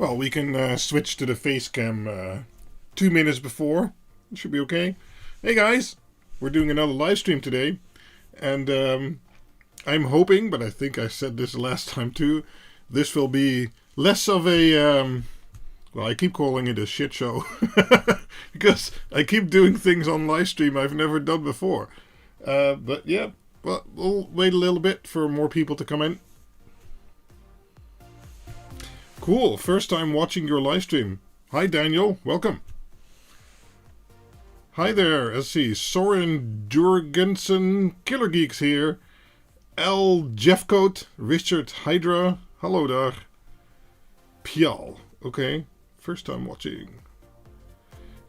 Well, we can switch to the face cam 2 minutes before. It should be okay. Hey guys, we're doing another live stream today. And I'm hoping, but I think I said this last time too, this will be less of a, well, I keep calling it a shit show. Because I keep doing things on live stream I've never done before. But yeah, well, we'll wait a little bit for more people to come in. Cool, first time watching your live stream. Hi Daniel, welcome. Hi there, let's see, Soren Jurgensen, Killer Geeks here. L. Jeffcoat, Richard Hydra, hello there. Pial, okay, first time watching.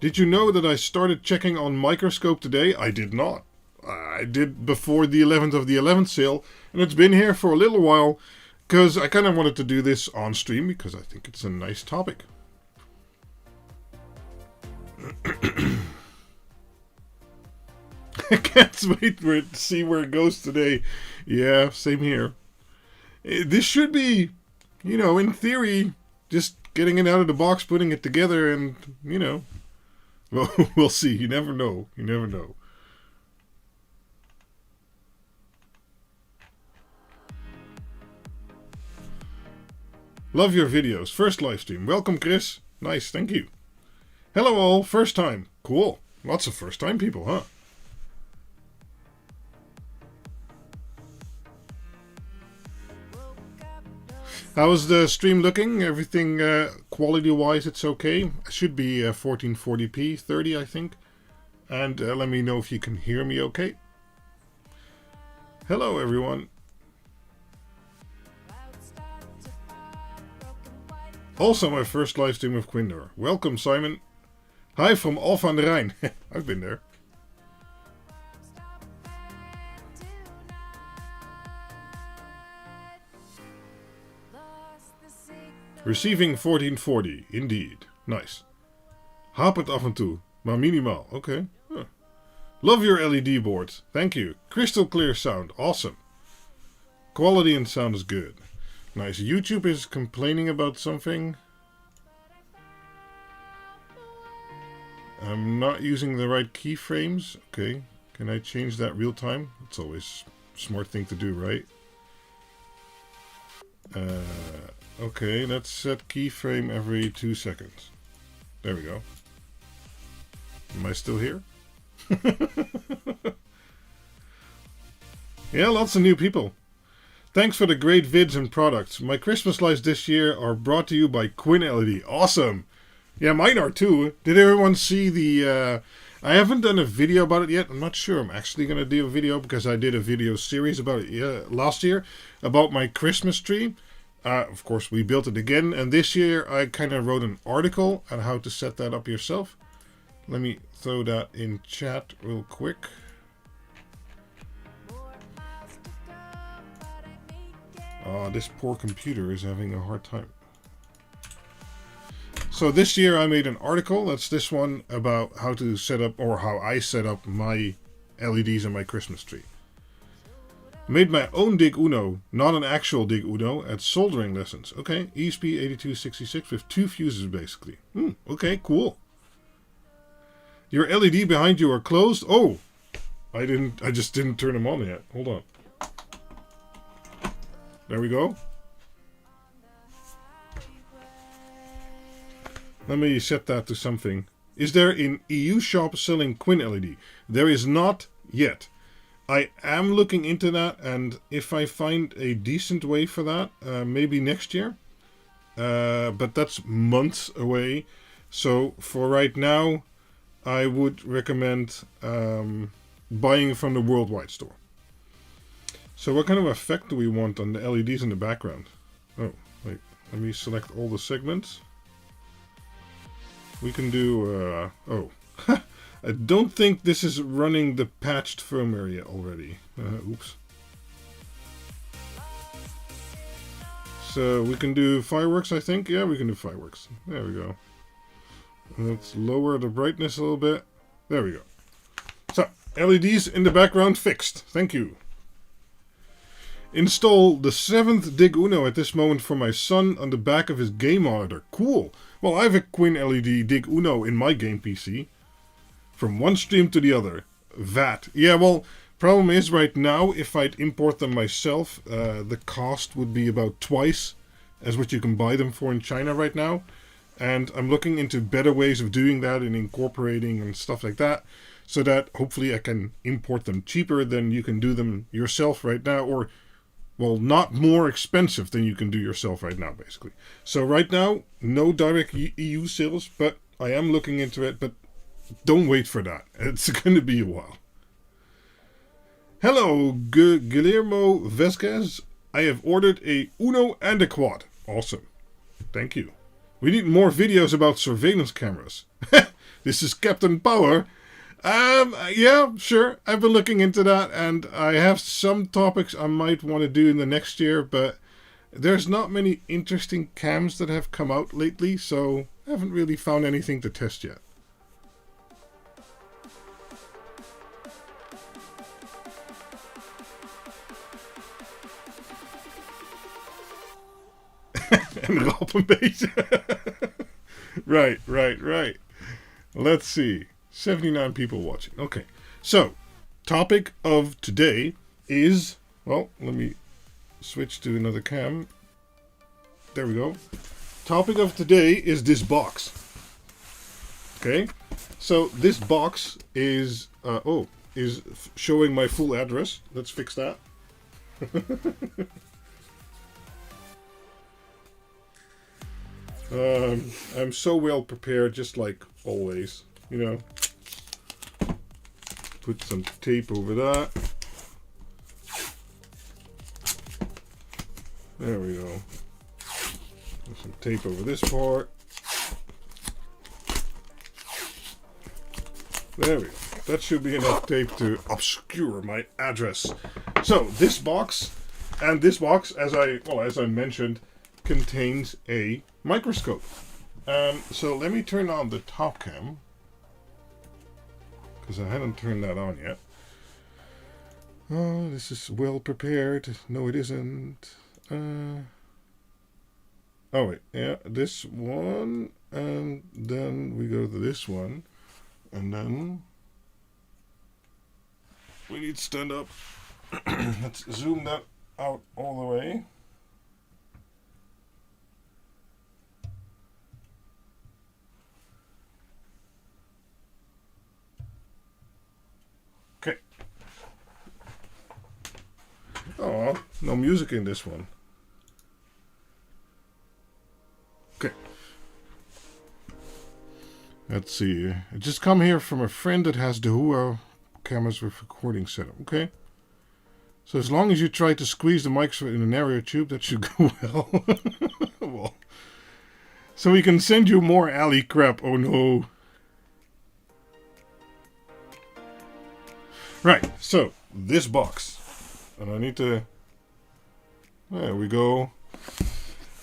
Did you know that I started checking on Microscope today? I did not. I did before the 11th of the 11th sale, and it's been here for a little while. Because I kind of wanted to do this on stream because I think it's a nice topic. I can't wait for it to see where it goes today. Yeah, same here. This should be, you know, in theory, just getting it out of the box, putting it together, and, you know, well, we'll see. You never know. You never know. Love your videos. First live stream. Welcome, Chris. Nice, thank you. Hello all. First time. Cool. Lots of first time people, huh? How's the stream looking? Everything quality-wise, it's okay. It should be 1440p, 30 I think. And let me know if you can hear me okay. Hello everyone. Also my first live stream with Quinder. Welcome Simon. Hi from Alphen aan de Rijn. I've been there. Receiving 1440, indeed. Nice. Hapert af en toe, maar minimaal. Okay. Huh. Love your LED boards. Thank you. Crystal clear sound. Awesome. Quality and sound is good. Nice. YouTube is complaining about something. I'm not using the right keyframes. Okay. Can I change that real time? It's always a smart thing to do, right? Okay, let's set keyframe every 2 seconds. There we go. Am I still here? Yeah, lots of new people. Thanks for the great vids and products. My Christmas lights this year are brought to you by Quinn LED. Awesome! Yeah, mine are too. Did everyone see the... I haven't done a video about it yet. I'm not sure I'm actually going to do a video because I did a video series about it last year about my Christmas tree. Of course, we built it again. And this year I kind of wrote an article on how to set that up yourself. Let me throw that in chat real quick. This poor computer is having a hard time. So this year I made an article, that's this one, about how to set up, or how I set up my LEDs in my Christmas tree. Made my own Dig Uno, not an actual Dig Uno, at soldering lessons. Okay, ESP8266 with 2 fuses basically. Okay, cool. Your LED behind you are closed? Oh, I just didn't turn them on yet. Hold on. There we go. Let me set that to something. Is there an EU shop selling Quinn LED? There is not yet. I am looking into that, and if I find a decent way for that, maybe next year. But that's months away. So for right now, I would recommend buying from the worldwide store. So what kind of effect do we want on the LEDs in the background? Oh, wait. Let me select all the segments. We can do... oh. I don't think this is running the patched firmware yet already. Oops. So we can do fireworks, I think. Yeah, we can do fireworks. There we go. Let's lower the brightness a little bit. There we go. So, LEDs in the background fixed. Thank you. Install the 7th Dig Uno at this moment for my son on the back of his game monitor. Cool. Well, I have a Quinn LED Dig Uno in my game PC. From one stream to the other. VAT. Yeah, well, problem is right now, if I'd import them myself, the cost would be about twice as what you can buy them for in China right now. And I'm looking into better ways of doing that and incorporating and stuff like that, so that hopefully I can import them cheaper than you can do them yourself right now, or, well, not more expensive than you can do yourself right now, basically. So right now, no direct EU sales, but I am looking into it, but don't wait for that. It's going to be a while. Hello, Guillermo Vesquez. I have ordered a Uno and a Quad. Awesome. Thank you. We need more videos about surveillance cameras. This is Captain Power. Yeah, sure. I've been looking into that, and I have some topics I might want to do in the next year, but there's not many interesting cams that have come out lately, so I haven't really found anything to test yet. En rap een beetje. Right. Let's see. 79 people watching. Okay. So, topic of today is... Well, let me switch to another cam. There we go. Topic of today is this box. Okay. So, this box is... is showing my full address. Let's fix that. I'm so well prepared, just like always, you know. Put some tape over that. There we go. Put some tape over this part. There we go. That should be enough tape to obscure my address. So this box, and this box, as I mentioned, contains a microscope. So let me turn on the top cam, because I haven't turned that on yet. Oh, this is well prepared. No, it isn't. Oh wait, yeah, this one, and then we go to this one, and then we need to stand up. Let's zoom that out all the way. Okay. Oh, no music in this one. Okay. Let's see. I just come here from a friend that has the Hua cameras with recording setup. Okay. So as long as you try to squeeze the microphone in a narrow tube, that should go well. Well. So we can send you more alley crap. Oh no. Right, so this box, and I need to. There we go.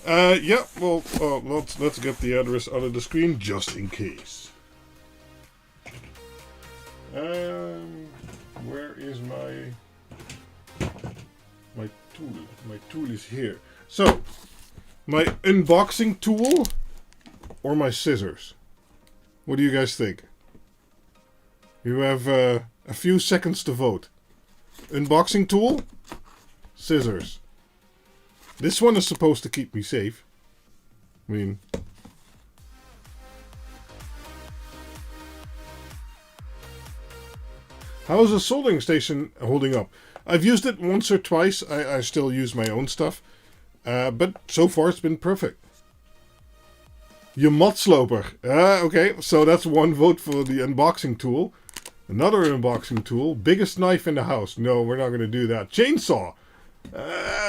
Yeah. Well, let's get the address out of the screen just in case. Where is my tool? My tool is here. So, my unboxing tool or my scissors? What do you guys think? You have a few seconds to vote. Unboxing tool, scissors. This one is supposed to keep me safe. I mean, how is the soldering station holding up? I've used it once or twice. I still use my own stuff. But so far it's been perfect. Je matsloper. Okay, so that's one vote for the unboxing tool. Another unboxing tool. Biggest knife in the house. No, we're not going to do that. Chainsaw.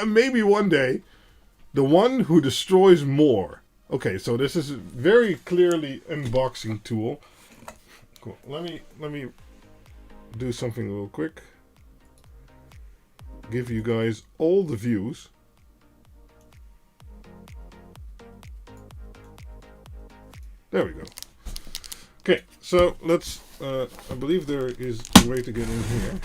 Maybe one day. The one who destroys more. Okay, so this is very clearly unboxing tool. Cool. Let me do something real quick. Give you guys all the views. There we go. Okay, so let's. I believe there is a way to get in here.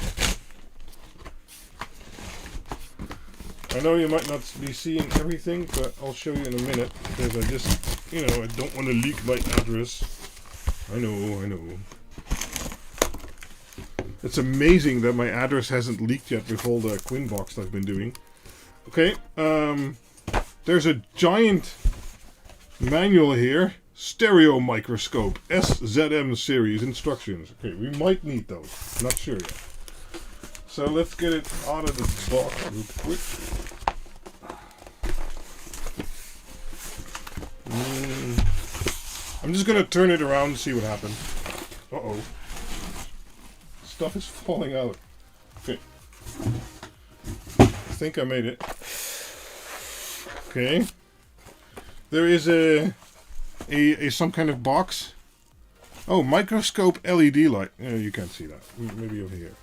I know you might not be seeing everything, but I'll show you in a minute, because I just, you know, I don't want to leak my address. I know. It's amazing that my address hasn't leaked yet with all the Quinn box I've been doing. Okay, there's a giant manual here. Stereo microscope, SZM series instructions. Okay, we might need those. Not sure yet. So let's get it out of the box real quick. I'm just gonna turn it around and see what happens. Uh-oh. Stuff is falling out. Okay. I think I made it. Okay. There is a some kind of box. Oh, microscope LED light. You can't see that. Maybe over here.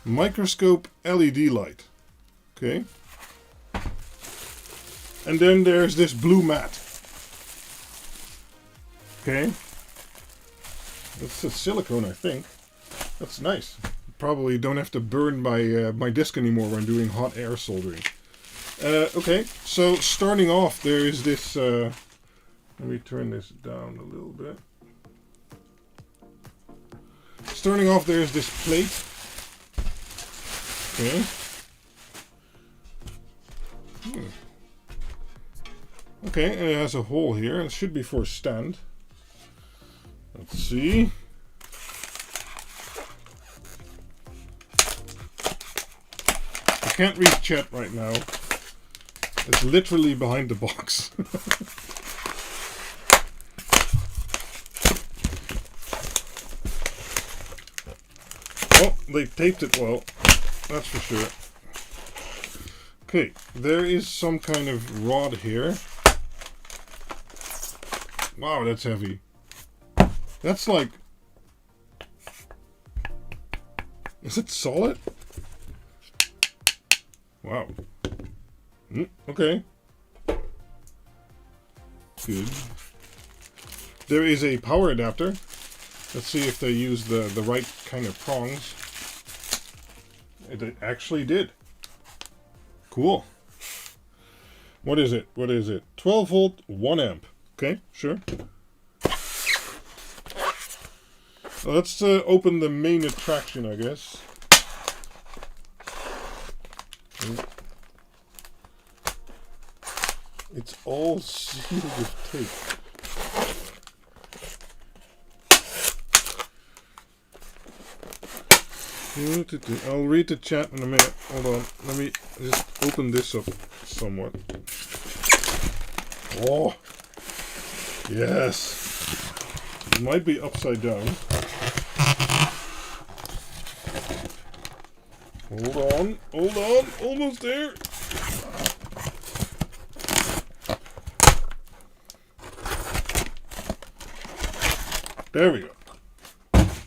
Microscope LED light. Okay. And then there's this blue mat. Okay. That's a silicone, I think. That's nice. Probably don't have to burn my disc anymore when doing hot air soldering. Okay, so starting off, there is this... let me turn this down a little bit. Starting off, there's this plate. Okay. Okay, and it has a hole here. It should be for a stand. Let's see. I can't read chat right now. It's literally behind the box. Oh, they taped it well. That's for sure. Okay, there is some kind of rod here. Wow, that's heavy. That's like... Is it solid? Wow. Okay. Good. There is a power adapter. Let's see if they use the right kind of prongs. It actually did. Cool. What is it? 12 volt, 1 amp. Okay, sure. Let's open the main attraction, I guess. It's all sealed with tape. I'll read the chat in a minute. Hold on. Let me just open this up somewhat. Oh! Yes! It might be upside down. Hold on. Almost there. There we go.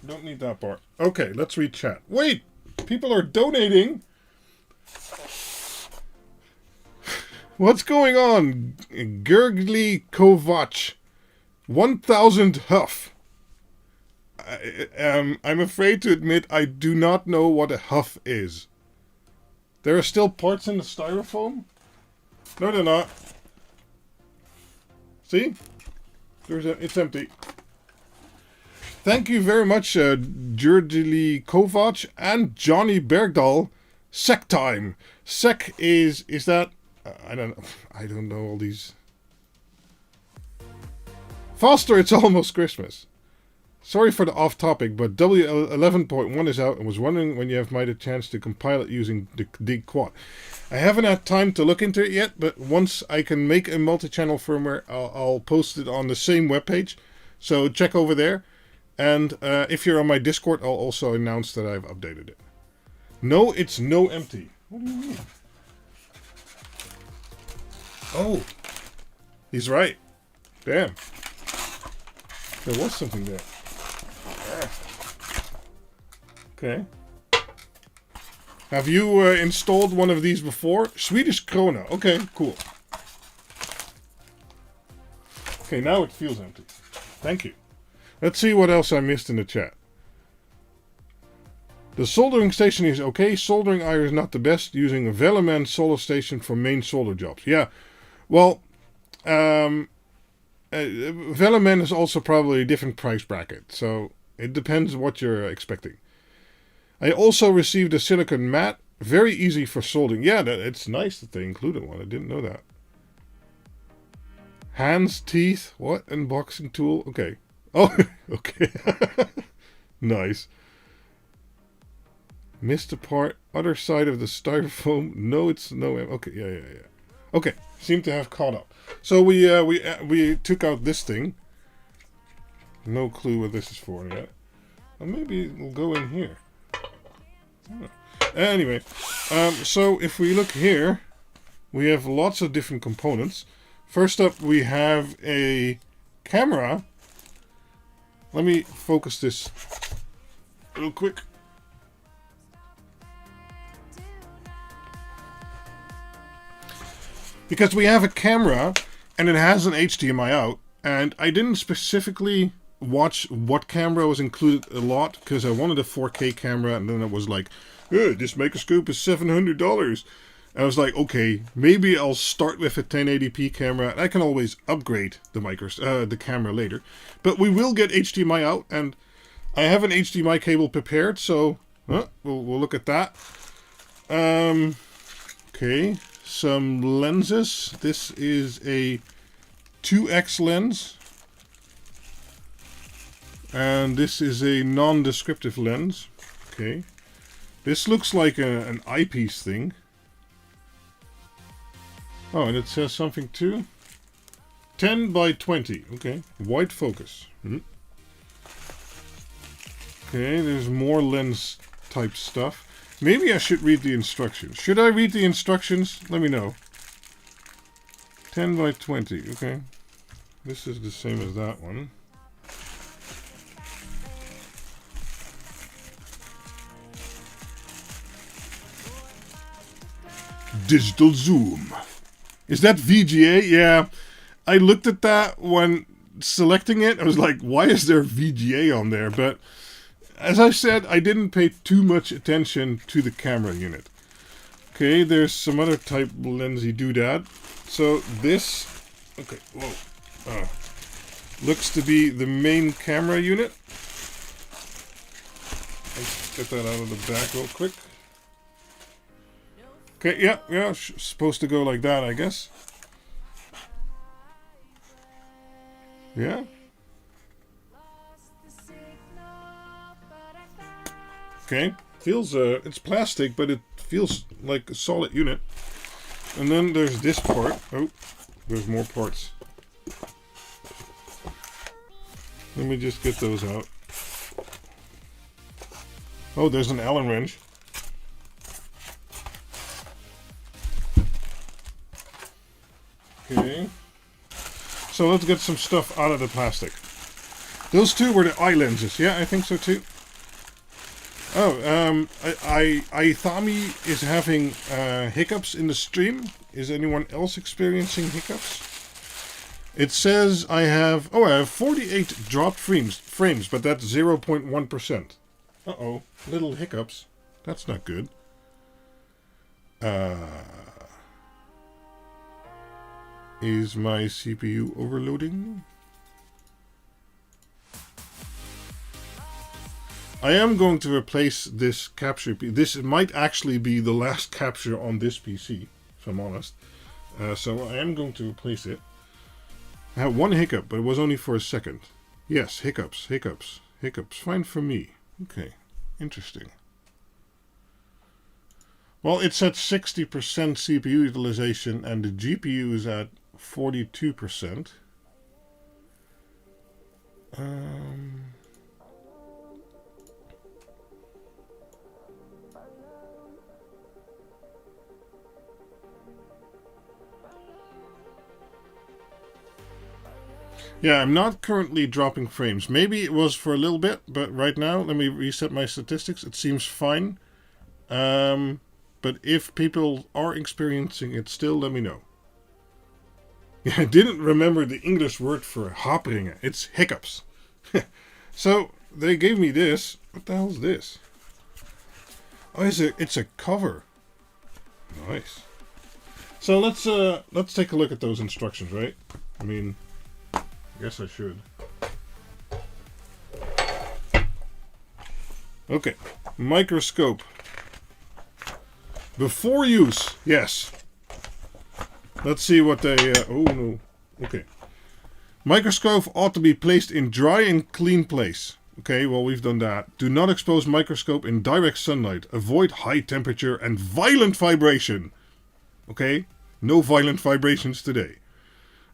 Don't need that part. Okay, let's read chat. Wait! People are donating! What's going on? Gurgly Kovac. 1000 huff. I'm afraid to admit I do not know what a huff is. There are still parts in the styrofoam? No, they're not. See? It's empty. Thank you very much, Jurgili Kovac and Johnny Bergdahl. Sec time. Sec is that... I don't know all these... Foster, it's almost Christmas. Sorry for the off topic, but W11.1 is out and was wondering when you have made a chance to compile it using the Dig Quad. I haven't had time to look into it yet, but once I can make a multi-channel firmware, I'll post it on the same webpage. So check over there. And if you're on my Discord, I'll also announce that I've updated it. No, it's no empty. What do you mean? Oh, he's right. Damn. There was something there. Okay. Have you installed one of these before? Swedish krona. Okay, cool. Okay, now it feels empty. Thank you. Let's see what else I missed in the chat. The soldering station is okay. Soldering iron is not the best. Using a Velaman solder station for main solder jobs. Yeah, well, Velaman is also probably a different price bracket, so it depends what you're expecting. I also received a silicone mat. Very easy for soldering. Yeah, it's nice that they included one. I didn't know that. Hands, teeth, what? Unboxing tool. Okay. Oh, okay. Nice. Missed a part. Other side of the styrofoam. No, it's no. Okay, yeah. Okay, seem to have caught up. So we took out this thing. No clue what this is for yet. Well, maybe we'll go in here. Anyway, so if we look here, we have lots of different components. First up, we have a camera. Let me focus this real quick. Because we have a camera and it has an HDMI out, and I didn't specifically watch what camera was included a lot because I wanted a 4K camera, and then it was like, this microscope is $700. I was like, okay, maybe I'll start with a 1080p camera, and I can always upgrade the camera later. But we will get HDMI out, and I have an HDMI cable prepared, so we'll look at that. Okay, some lenses. This is a 2x lens, and this is a non-descriptive lens. Okay, this looks like an eyepiece thing. Oh, and it says something too. 10 by 20. Okay. Wide focus. Okay, there's more lens type stuff. Maybe I should read the instructions. Should I read the instructions? Let me know. 10 by 20. Okay. This is the same as that one. Digital zoom. Is that VGA? Yeah, I looked at that when selecting it. I was like, why is there VGA on there? But as I said, I didn't pay too much attention to the camera unit. Okay, there's some other type lensy doodad. So this, okay, whoa, looks to be the main camera unit. Let's get that out of the back real quick. Okay, yeah, supposed to go like that, I guess. Yeah. Okay, feels, it's plastic, but it feels like a solid unit. And then there's this part. Oh, there's more parts. Let me just get those out. Oh, there's an Allen wrench. Okay. So let's get some stuff out of the plastic. Those two were the eye lenses. Yeah, I think so too. Oh, Ithami is having hiccups in the stream. Is anyone else experiencing hiccups? It says I have 48 dropped frames, but that's 0.1%. Uh-oh, little hiccups. That's not good. Is my CPU overloading? I am going to replace this capture. This might actually be the last capture on this PC, if I'm honest. So I am going to replace it. I had one hiccup, but it was only for a second. Yes, hiccups. Fine for me. Okay, interesting. Well, it's at 60% CPU utilization, and the GPU is at 42%. Yeah, I'm not currently dropping frames. Maybe it was for a little bit, but right now, let me reset my statistics. It seems fine. But if people are experiencing it still, let me know. Yeah, I didn't remember the English word for haperingen. It's hiccups. So, they gave me this. What the hell is this? Oh, it's a cover. Nice. So let's take a look at those instructions, right? I mean, I guess I should. Okay, microscope. Before use, yes. Let's see what they... oh no, okay. Microscope ought to be placed in dry and clean place. Okay, well we've done that. Do not expose microscope in direct sunlight. Avoid high temperature and violent vibration. Okay, no violent vibrations today.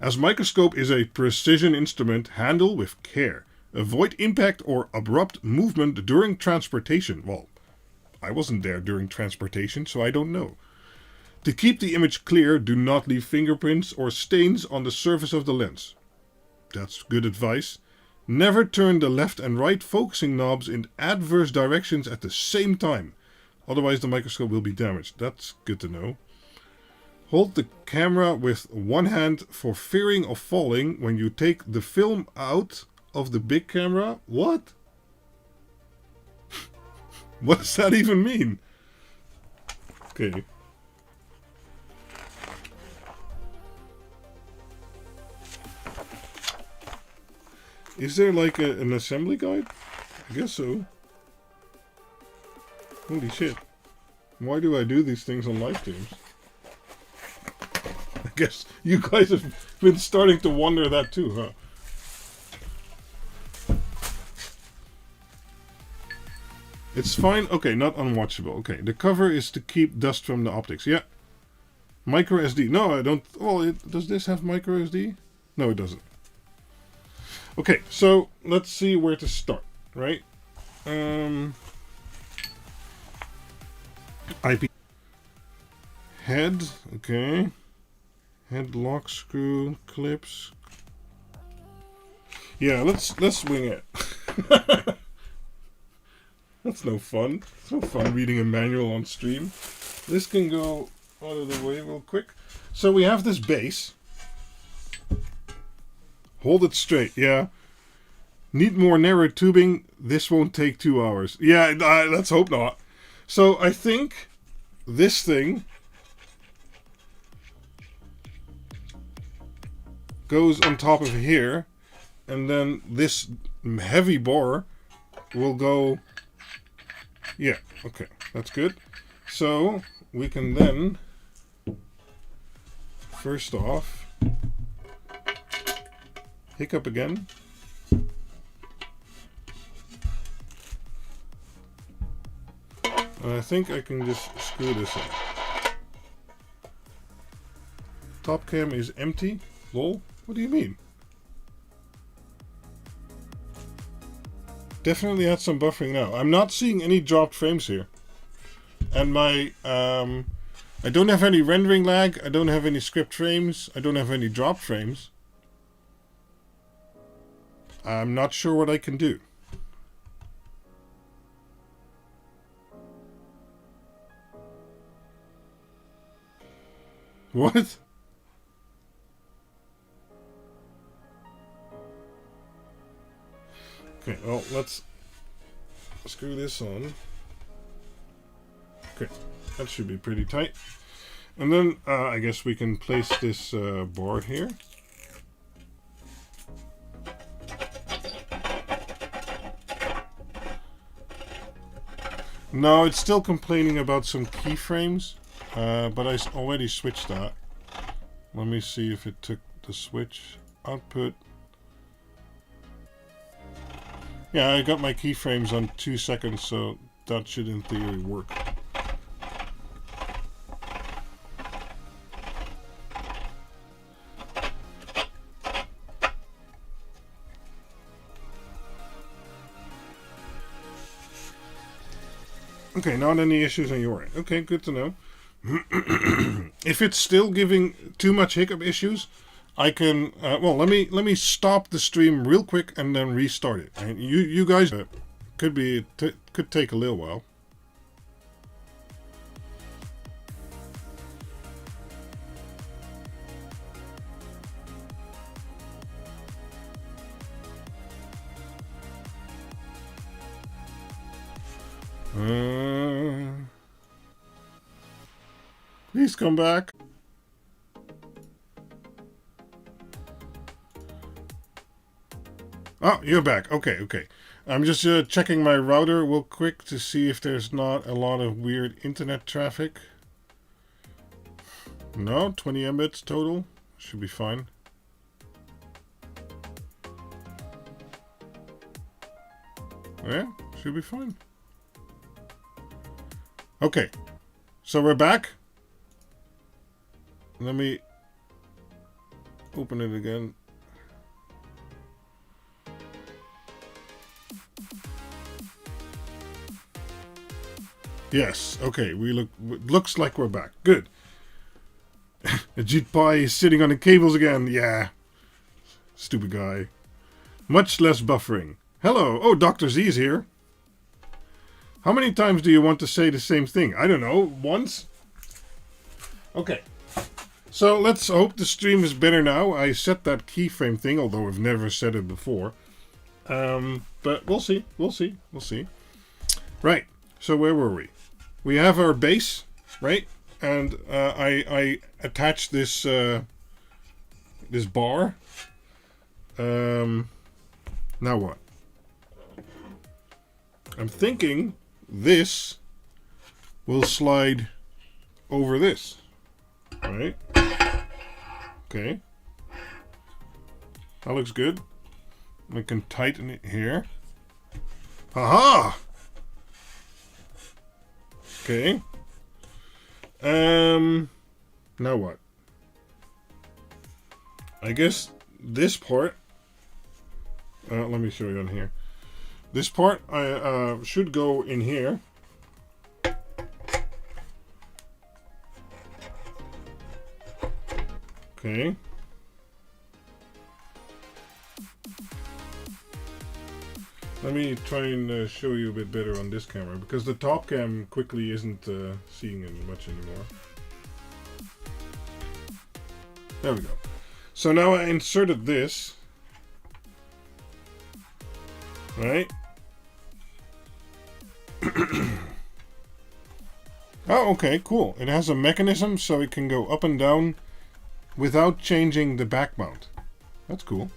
As microscope is a precision instrument, handle with care. Avoid impact or abrupt movement during transportation. Well, I wasn't there during transportation, so I don't know. To keep the image clear, do not leave fingerprints or stains on the surface of the lens. That's good advice. Never turn the left and right focusing knobs in adverse directions at the same time. Otherwise the microscope will be damaged. That's good to know. Hold the camera with one hand for fearing of falling when you take the film out of the big camera. What? What does that even mean? Okay. Is there like an assembly guide? I guess so. Holy shit. Why do I do these things on live streams? I guess you guys have been starting to wonder that too, huh? It's fine. Okay, not unwatchable. Okay, the cover is to keep dust from the optics. Yeah. Micro SD. No, I don't. Well, does this have micro SD? No, it doesn't. Okay, so let's see where to start, right? IP head, okay. Head lock screw clips. Yeah, let's wing it. That's no fun. It's no fun reading a manual on stream. This can go out of the way real quick. So we have this base. Hold it straight, yeah. Need more narrow tubing. This won't take 2 hours. Yeah, let's hope not. So I think this thing goes on top of here, and then this heavy bore will go... Yeah, okay, that's good. So we can then, first off, hiccup again. I think I can just screw this in. Top cam is empty. Lol. What do you mean? Definitely had some buffering now. I'm not seeing any dropped frames here. And my... I don't have any rendering lag. I don't have any script frames. I don't have any dropped frames. I'm not sure what I can do. What? Okay, well, let's screw this on. Okay, that should be pretty tight. And then I guess we can place this board here. No, it's still complaining about some keyframes, but I already switched that. Let me see if it took the switch. Output. Yeah, I got my keyframes on 2 seconds, so that should in theory work. Okay, not any issues on your end. Okay, good to know. If it's still giving too much hiccup issues, I can well, let me stop the stream real quick and then restart it. And you guys could take a little while. Please come back. Oh, you're back. Okay, okay. I'm just checking my router real quick to see if there's not a lot of weird internet traffic. No, 20 Mbits total. Should be fine. Yeah, should be fine. Okay, so we're back. Let me open it again. Yes, okay, looks like we're back. Good. Ajit Pai is sitting on the cables again. Yeah. Stupid guy. Much less buffering. Hello. Oh, Dr. Z is here. How many times do you want to say the same thing? I don't know. Once? Okay. So let's hope the stream is better now. I set that keyframe thing, although I've never said it before. But we'll see. We'll see. We'll see. Right. So where were we? We have our base, right? And I attach this this bar. Now what? I'm thinking this will slide over this, right? Okay. That looks good. We can tighten it here. Haha! Okay. Now what? I guess this part. Let me show you on here. This part I should go in here. Okay. Let me try and show you a bit better on this camera, because the top cam quickly isn't seeing it much anymore. There we go. So now I inserted this. Right? Oh, okay, cool. It has a mechanism so it can go up and down without changing the back mount. That's cool.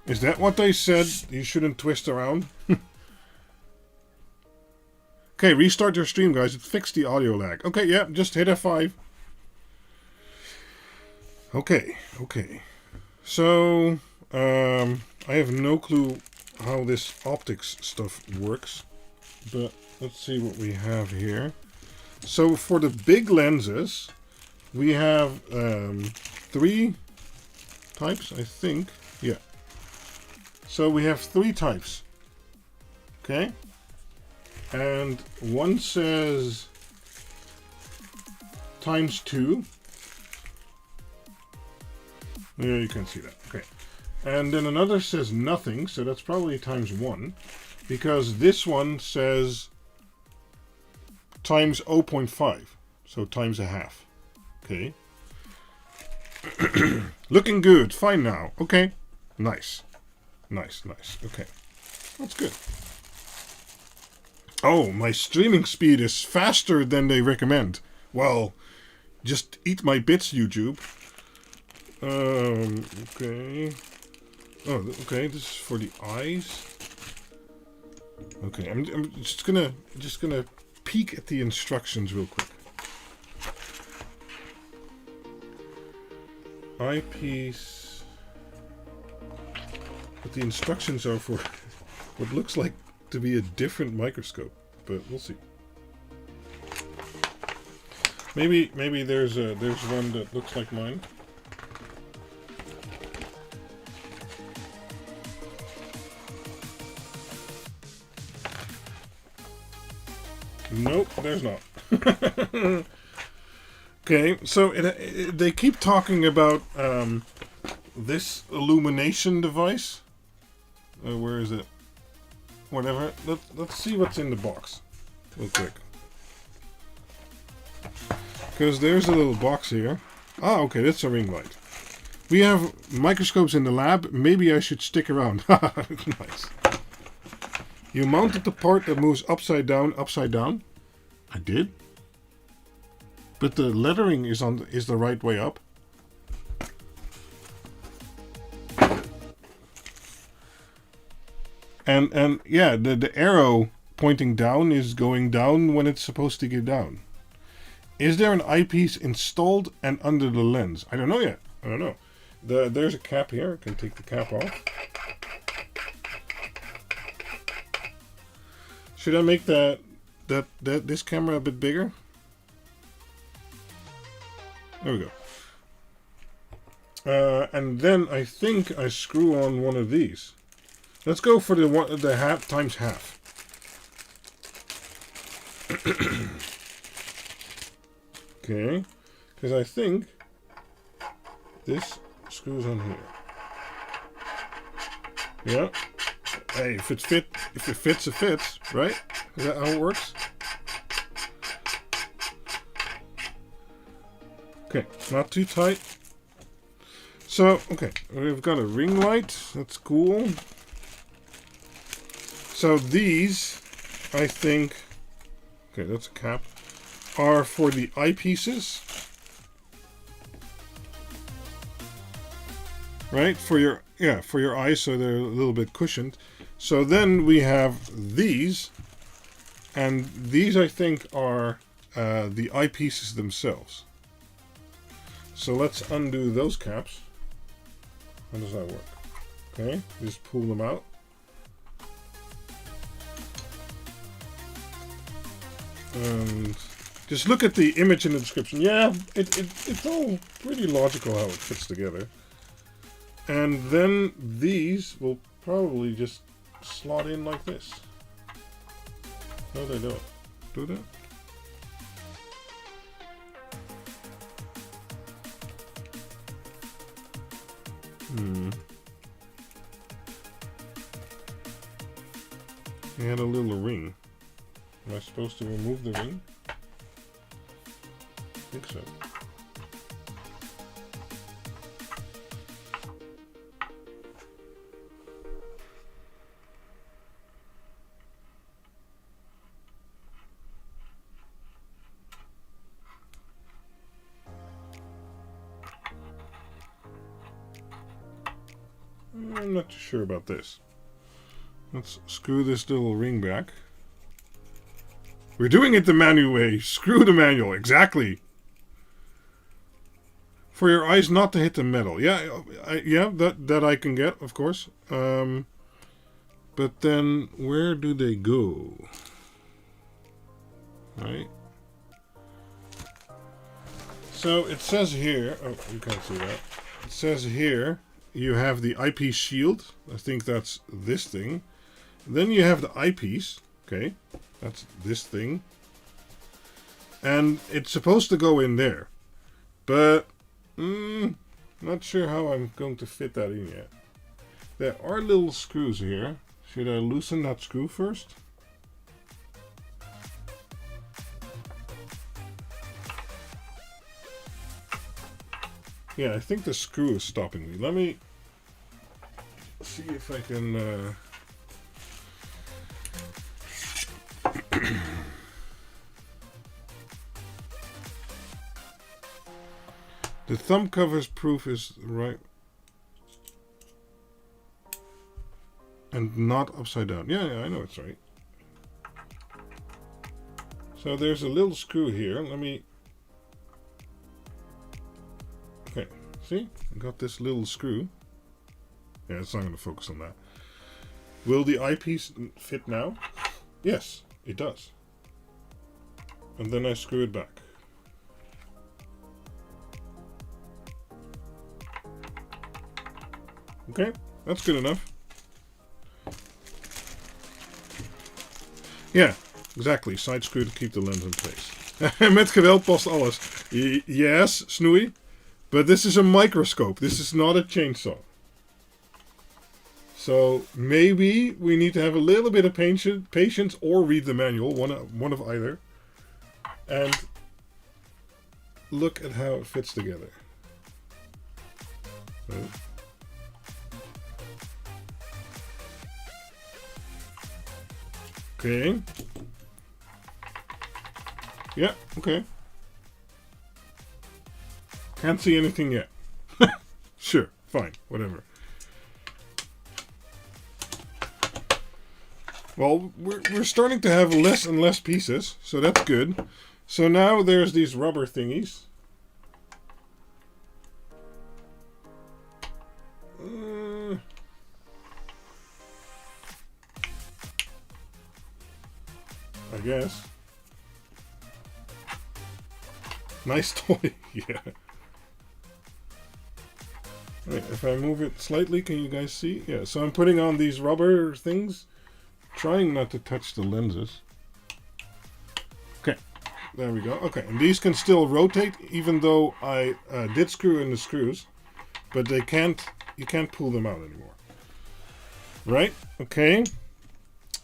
Is that what they said? You shouldn't twist around? Okay, restart your stream, guys. It fixed the audio lag. Okay, yeah, just hit F5. Okay, okay. So, I have no clue how this optics stuff works. But let's see what we have here. So, for the big lenses, we have 3 types, I think. Yeah. So we have 3 types, okay? And one says ×2. Yeah, you can see that, okay. And then another says nothing, so that's probably ×1, because this one says ×0.5, so ×1/2, okay? Looking good, fine now, okay, nice. Nice, nice. Okay. That's good. Oh, my streaming speed is faster than they recommend. Well, just eat my bits, YouTube. Okay. Oh, okay. This is for the eyes. Okay, I'm just gonna peek at the instructions real quick. Eyepiece. But the instructions are for what looks like to be a different microscope, but we'll see. Maybe there's one that looks like mine. Nope, there's not. Okay, so they keep talking about this illumination device. Where is it? Whatever. Let's see what's in the box real quick. Because there's a little box here. Ah, okay, that's a ring light. We have microscopes in the lab. Maybe I should stick around. Nice. You mounted the part that moves upside down, upside down. I did? But the lettering is the right way up. And yeah, the arrow pointing down is going down when it's supposed to go down. Is there an eyepiece installed and under the lens? I don't know yet. I don't know. There's a cap here. I can take the cap off. Should I make this camera a bit bigger? There we go. And then I think I screw on one of these. Let's go for the half times half. Okay, because I think this screws on here. Yeah. Hey, if it fits, it fits, right? Is that how it works? Okay, not too tight. So, okay, we've got a ring light. That's cool. So these, I think, okay, that's a cap, are for the eyepieces. Right? For your eyes, so they're a little bit cushioned. So then we have these, and these I think are the eyepieces themselves. So let's undo those caps. How does that work? Okay, just pull them out. And just look at the image in the description. Yeah, it's all pretty logical how it fits together. And then these will probably just slot in like this. No, they don't. Do that? It had a little ring. Am I supposed to remove the ring? I think so. I'm not too sure about this. Let's screw this little ring back. We're doing it the manual way. Screw the manual. Exactly. For your eyes not to hit the metal. Yeah, yeah, that I can get, of course. But then, where do they go? Right. So it says here. Oh, you can't see that. It says here you have the eyepiece shield. I think that's this thing. Then you have the eyepiece. Okay. That's this thing. And it's supposed to go in there. But, not sure how I'm going to fit that in yet. There are little screws here. Should I loosen that screw first? Yeah, I think the screw is stopping me. Let me see if I can... The thumb covers proof is right. And not upside down. Yeah, I know it's right. So there's a little screw here. Let me... Okay, see? I got this little screw. Yeah, it's not going to focus on that. Will the eyepiece fit now? Yes, it does. And then I screw it back. Okay, that's good enough. Yeah, exactly. Side screw to keep the lens in place. Met geweld past alles. Yes, Snoei. But this is a microscope. This is not a chainsaw. So maybe we need to have a little bit of patience or read the manual, one of either. And look at how it fits together. Right. Okay. Yeah, okay. Can't see anything yet. Sure, fine, whatever. Well, we're starting to have less and less pieces, so that's good. So now there's these rubber thingies. I guess. Nice toy, yeah. Wait, if I move it slightly, can you guys see? Yeah, so I'm putting on these rubber things, trying not to touch the lenses. Okay, there we go. Okay, and these can still rotate, even though I did screw in the screws, but they can't. You can't pull them out anymore. Right? Okay.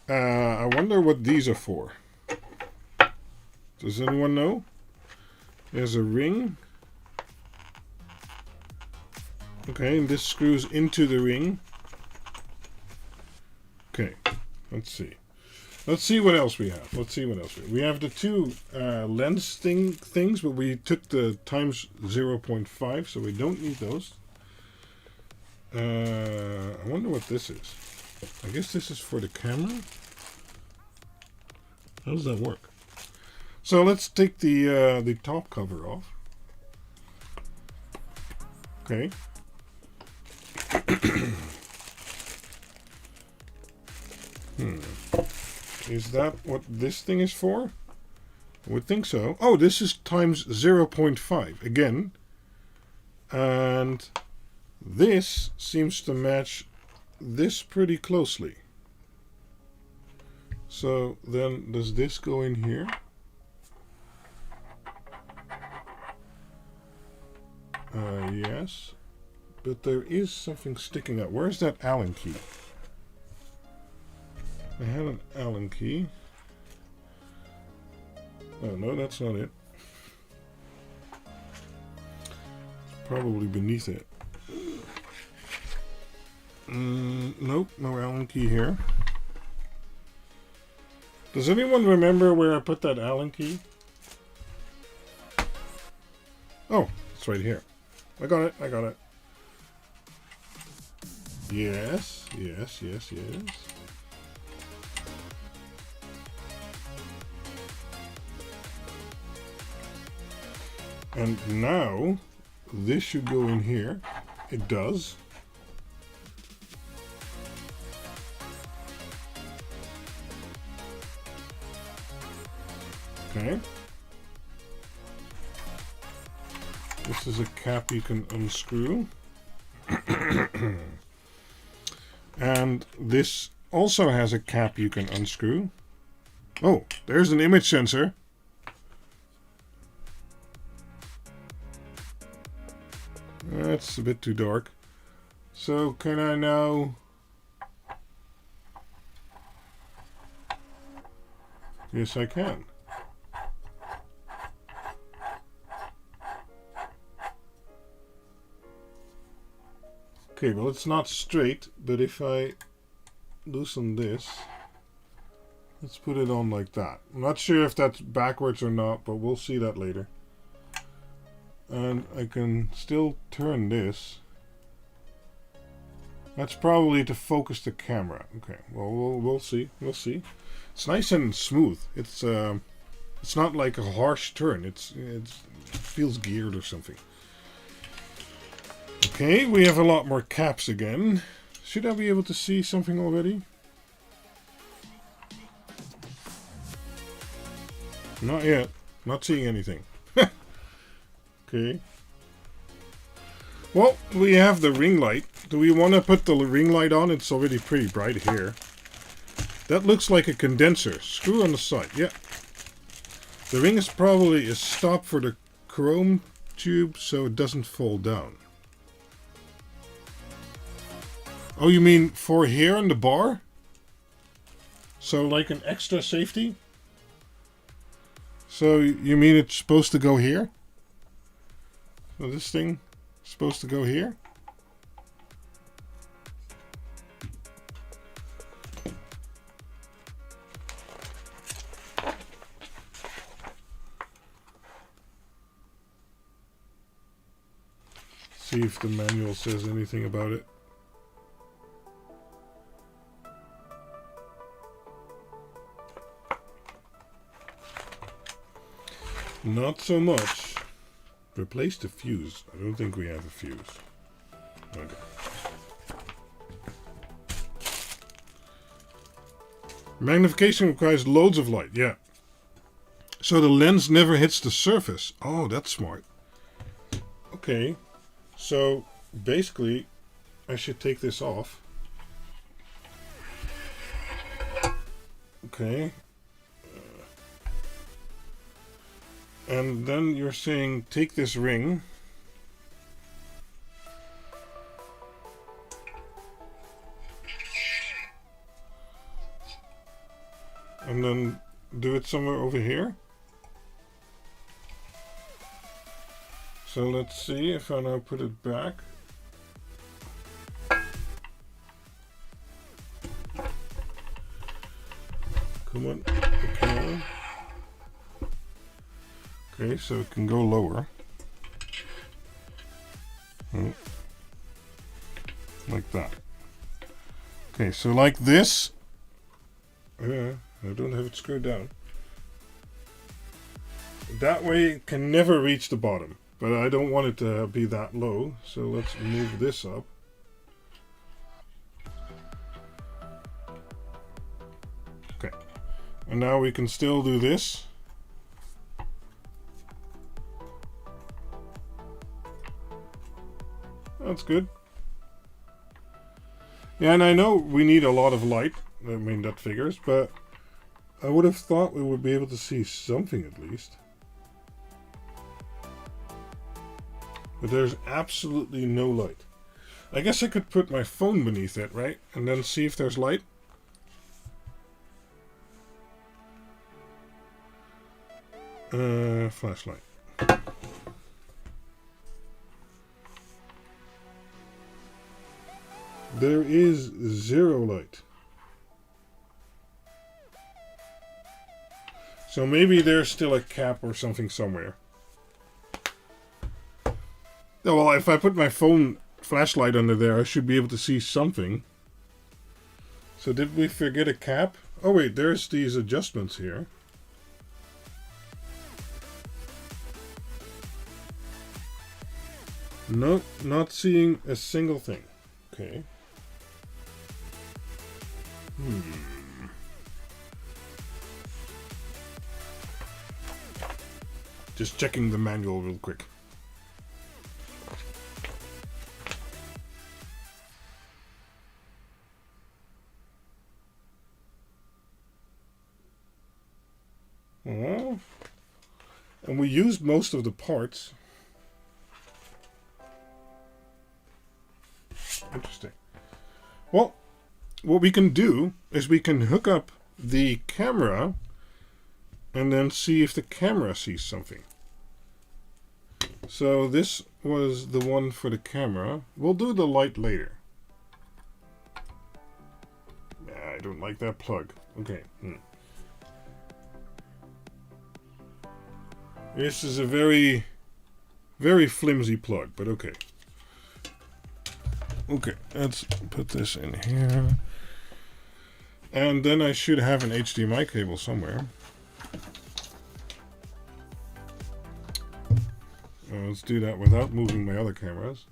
I wonder what these are for. Does anyone know? There's a ring. Okay, and this screws into the ring. Okay, let's see. Let's see what else we have. We have the two lens things, but we took the times 0.5, so we don't need those. I wonder what this is. I guess this is for the camera. How does that work? So let's take the top cover off. Okay. Is that what this thing is for? I would think so. Oh, this is times 0.5 again. And this seems to match this pretty closely. So then does this go in here? Yes. But there is something sticking out. Where's that Allen key? I had an Allen key. Oh, no, that's not it. It's probably beneath it. Nope, no Allen key here. Does anyone remember where I put that Allen key? Oh, it's right here. I got it. Yes. And now, this should go in here. It does. Okay. This is a cap you can unscrew. And this also has a cap you can unscrew. Oh, there's an image sensor. That's a bit too dark. So can I now... Yes, I can. Okay, well, it's not straight, but if I loosen this, let's put it on like that. I'm not sure if that's backwards or not, but we'll see that later. And I can still turn this. That's probably to focus the camera. Okay, well, we'll see. We'll see. It's nice and smooth. It's not like a harsh turn. It feels geared or something. Okay, we have a lot more caps again. Should I be able to see something already? Not yet. Not seeing anything. Okay. Well, we have the ring light. Do we want to put the ring light on? It's already pretty bright here. That looks like a condenser. Screw on the side. Yeah. The ring is probably a stop for the chrome tube so it doesn't fall down. Oh, you mean for here in the bar? So like an extra safety? So you mean it's supposed to go here? So this thing is supposed to go here? see if the manual says anything about it. Not so much. Replace the fuse. I don't think we have a fuse. Okay. Magnification requires loads of light. Yeah. So the lens never hits the surface. Oh, that's smart. Okay. So basically, I should take this off. Okay. And then you're saying take this ring. And then do it somewhere over here. So let's see if I now put it back. Come on. Okay. Okay, so it can go lower. Like that. Okay, so like this. I don't have it screwed down. That way it can never reach the bottom. But I don't want it to be that low. So let's move this up. Okay. And now we can still do this. That's good. Yeah, and I know we need a lot of light. I mean, that figures, but I would have thought we would be able to see something at least. But there's absolutely no light. I guess I could put my phone beneath it, right? And then see if there's light. Flashlight. There is zero light. So maybe there's still a cap or something somewhere. Oh, well, if I put my phone flashlight under there, I should be able to see something. So did we forget a cap? Oh wait, there's these adjustments here. Nope, not seeing a single thing. Okay. Just checking the manual real quick. Oh. And we used most of the parts. Interesting. Well, what we can do is we can hook up the camera and then see if the camera sees something. So this was the one for the camera. We'll do the light later. I don't like that plug. Okay. This is a very, very flimsy plug, but okay. Okay, let's put this in here. And then I should have an HDMI cable somewhere. Let's do that without moving my other cameras.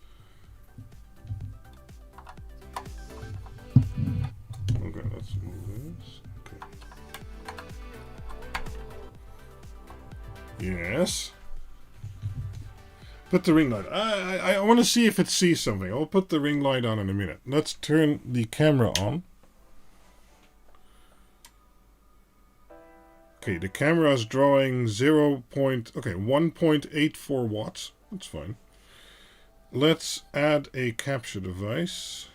Okay, let's move this. Okay. Yes. Put the ring light. I want to see if it sees something. I'll put the ring light on in a minute. Let's turn the camera on. Okay, the camera is drawing 1.84 watts. That's fine. Let's add a capture device.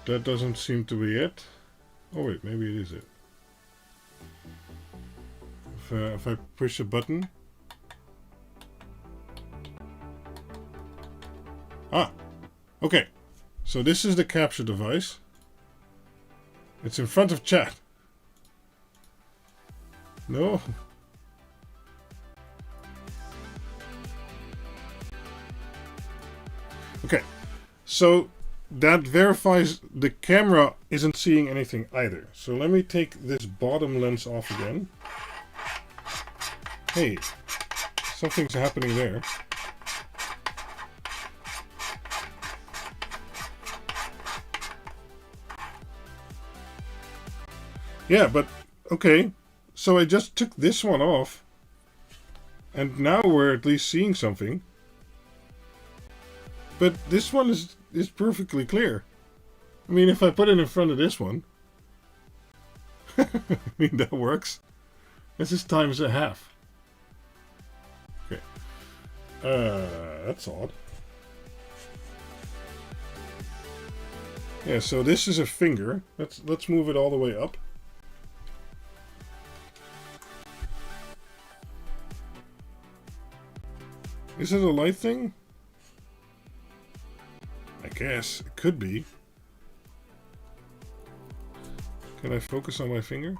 That doesn't seem to be it. Oh wait, maybe it is it. If I push a button. Ah, okay. So this is the capture device. It's in front of chat. No. Okay, so that verifies the camera isn't seeing anything either. So let me take this bottom lens off again. Hey, something's happening there. Yeah, but okay. So I just took this one off. And now we're at least seeing something. But this one is perfectly clear. I mean, if I put it in front of this one. I mean, that works. This is times a half. Okay. That's odd. Yeah, so this is a finger. Let's move it all the way up. Is it a light thing? I guess it could be. Can I focus on my finger?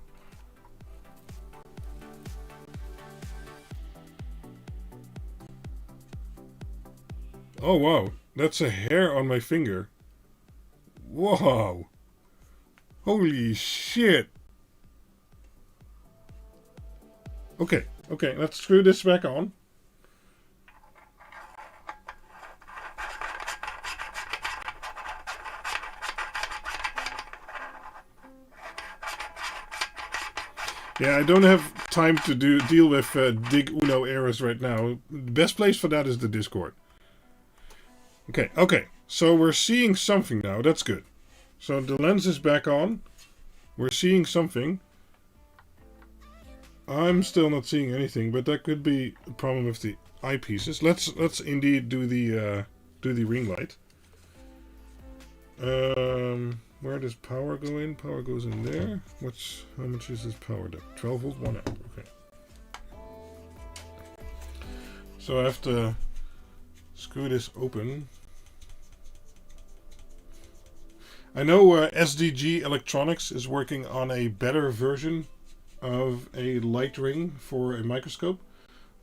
Oh wow, that's a hair on my finger. Whoa! Holy shit! Okay, let's screw this back on. Yeah, I don't have time to deal with Dig Uno errors right now. The best place for that is the Discord. Okay. So we're seeing something now. That's good. So the lens is back on. We're seeing something. I'm still not seeing anything, but that could be a problem with the eyepieces. Let's indeed do the ring light. Where does power go in? Power goes in there. How much is this power then? 12 volt, 1 amp. Okay. So I have to screw this open. I know SDG Electronics is working on a better version of a light ring for a microscope.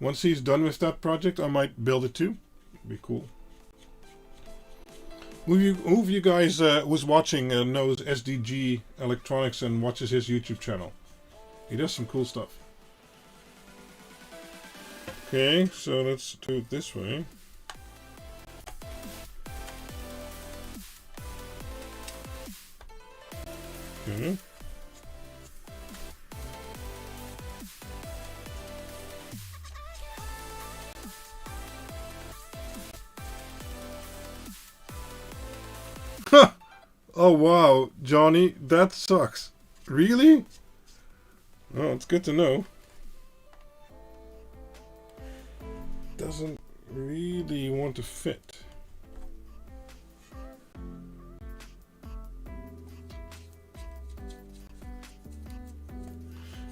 Once he's done with that project, I might build it too. It'd be cool. Who of you guys was watching knows SDG Electronics and watches his YouTube channel? He does some cool stuff. Okay, so let's do it this way. Okay. Oh wow, Johnny, that sucks. Really? Oh, it's good to know. Doesn't really want to fit.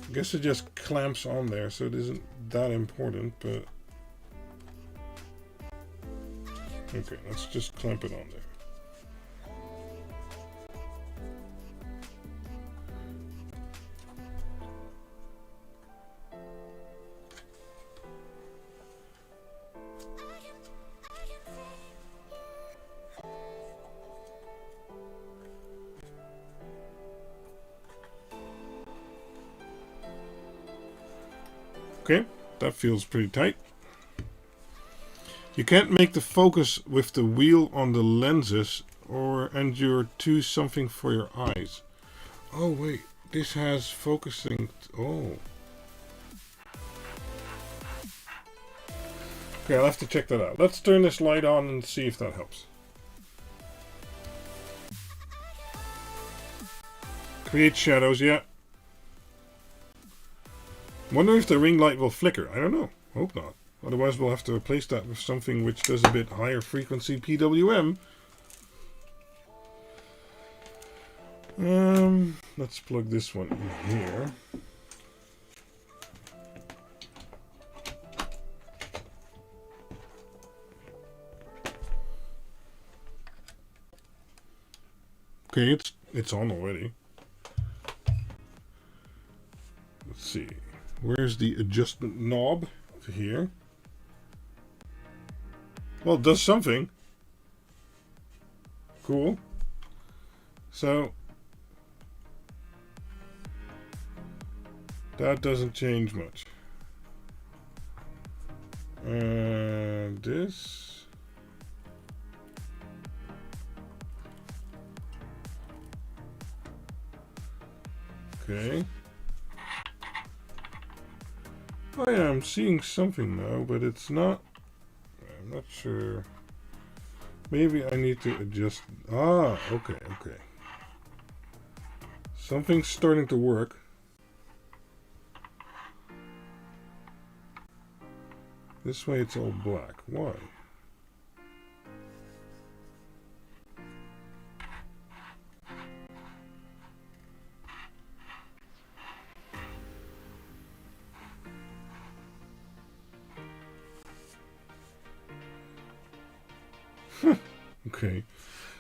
I guess it just clamps on there, so it isn't that important, but... Okay, let's just clamp it on there. Okay, that feels pretty tight. You can't make the focus with the wheel on the lenses, and you're too something for your eyes. Oh wait, this has focusing. Oh. Okay, I'll have to check that out. Let's turn this light on and see if that helps. Create shadows, yeah. Wonder if the ring light will flicker. I don't know. Hope not. Otherwise we'll have to replace that with something which does a bit higher frequency PWM. Let's plug this one in here. Okay, it's on already. Let's see. Where's the adjustment knob? Over here. Well, it does something. Cool. So that doesn't change much. And this. Okay. Oh yeah, I'm seeing something now, but it's not. I'm not sure. Maybe I need to adjust. Ah, okay, okay. Something's starting to work. This way it's all black. Why? Okay.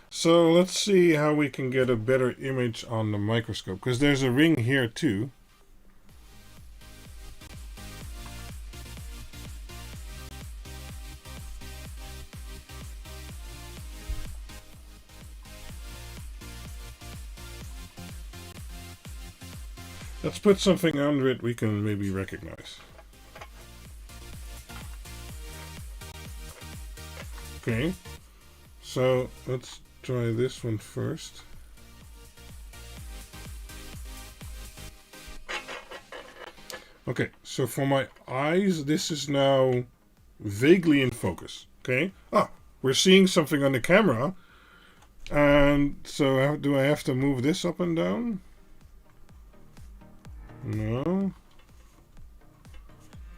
So let's see how we can get a better image on the microscope, because there's a ring here too. Let's put something under it we can maybe recognize. Okay, so let's try this one first. Okay, so for my eyes, this is now vaguely in focus. Okay, we're seeing something on the camera. And so do I have to move this up and down? No,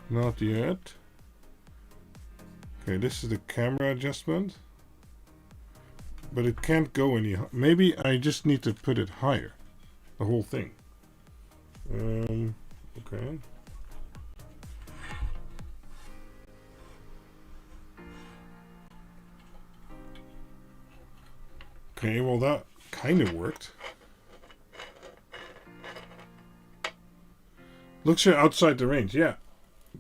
not yet. Okay, this is the camera adjustment, but it can't go any higher. Maybe I just need to put it higher, the whole thing. Okay. Okay, well that kind of worked. Looks you're outside the range, yeah.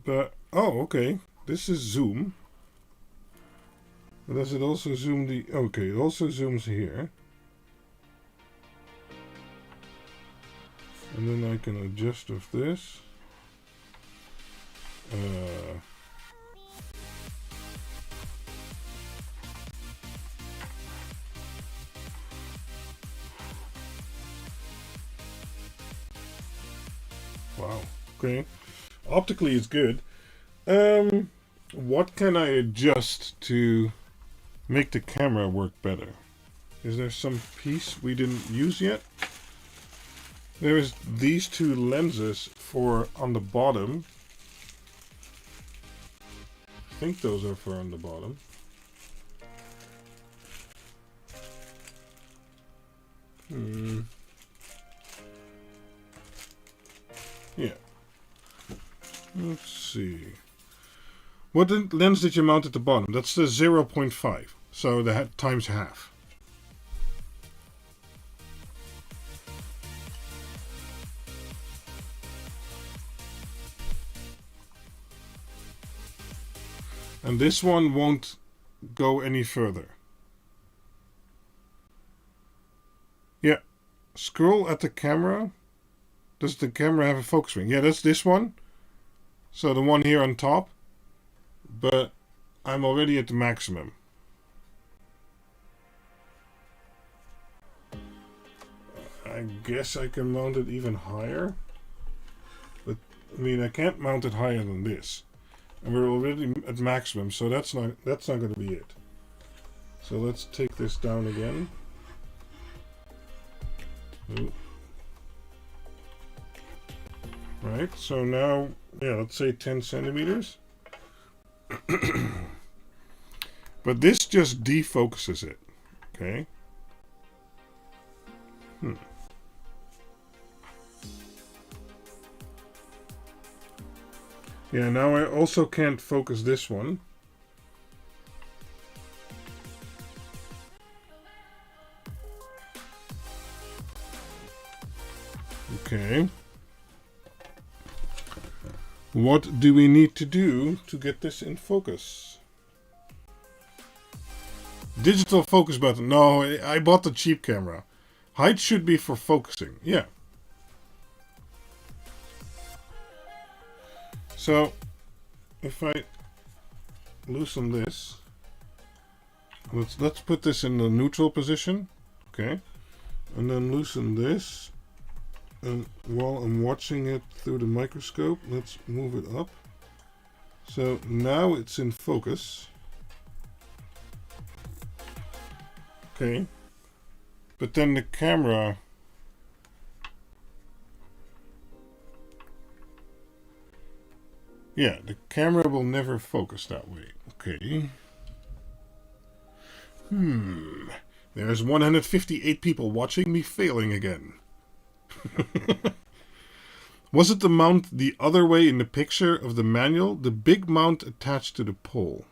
But, oh, okay. This is zoom. But does it also zoom the... Okay, it also zooms here. And then I can adjust with this. Wow. Okay. Optically it's good. What can I adjust to make the camera work better? Is there some piece we didn't use yet? There's these two lenses for on the bottom. I think those are for on the bottom. Yeah. Let's see. What lens did you mount at the bottom? That's the 0.5. So the times half. And this one won't go any further. Yeah. Scroll at the camera. Does the camera have a focus ring? Yeah, that's this one. So the one here on top. But I'm already at the maximum. I guess I can mount it even higher. But, I mean, I can't mount it higher than this. And we're already at maximum, so that's not going to be it. So let's take this down again. Ooh. Right, so now, yeah, let's say 10 centimeters. But this just defocuses it. Okay. Yeah, now I also can't focus this one. Okay. What do we need to do to get this in focus? Digital focus button. No, I bought the cheap camera. Height should be for focusing. Yeah. So, if I loosen this, let's put this in the neutral position. Okay. And then loosen this. And while I'm watching it through the microscope, let's move it up. So now it's in focus. Okay. But then the camera... Yeah, the camera will never focus that way. Okay. There's 158 people watching me failing again. Was it the mount the other way in the picture of the manual? The big mount attached to the pole?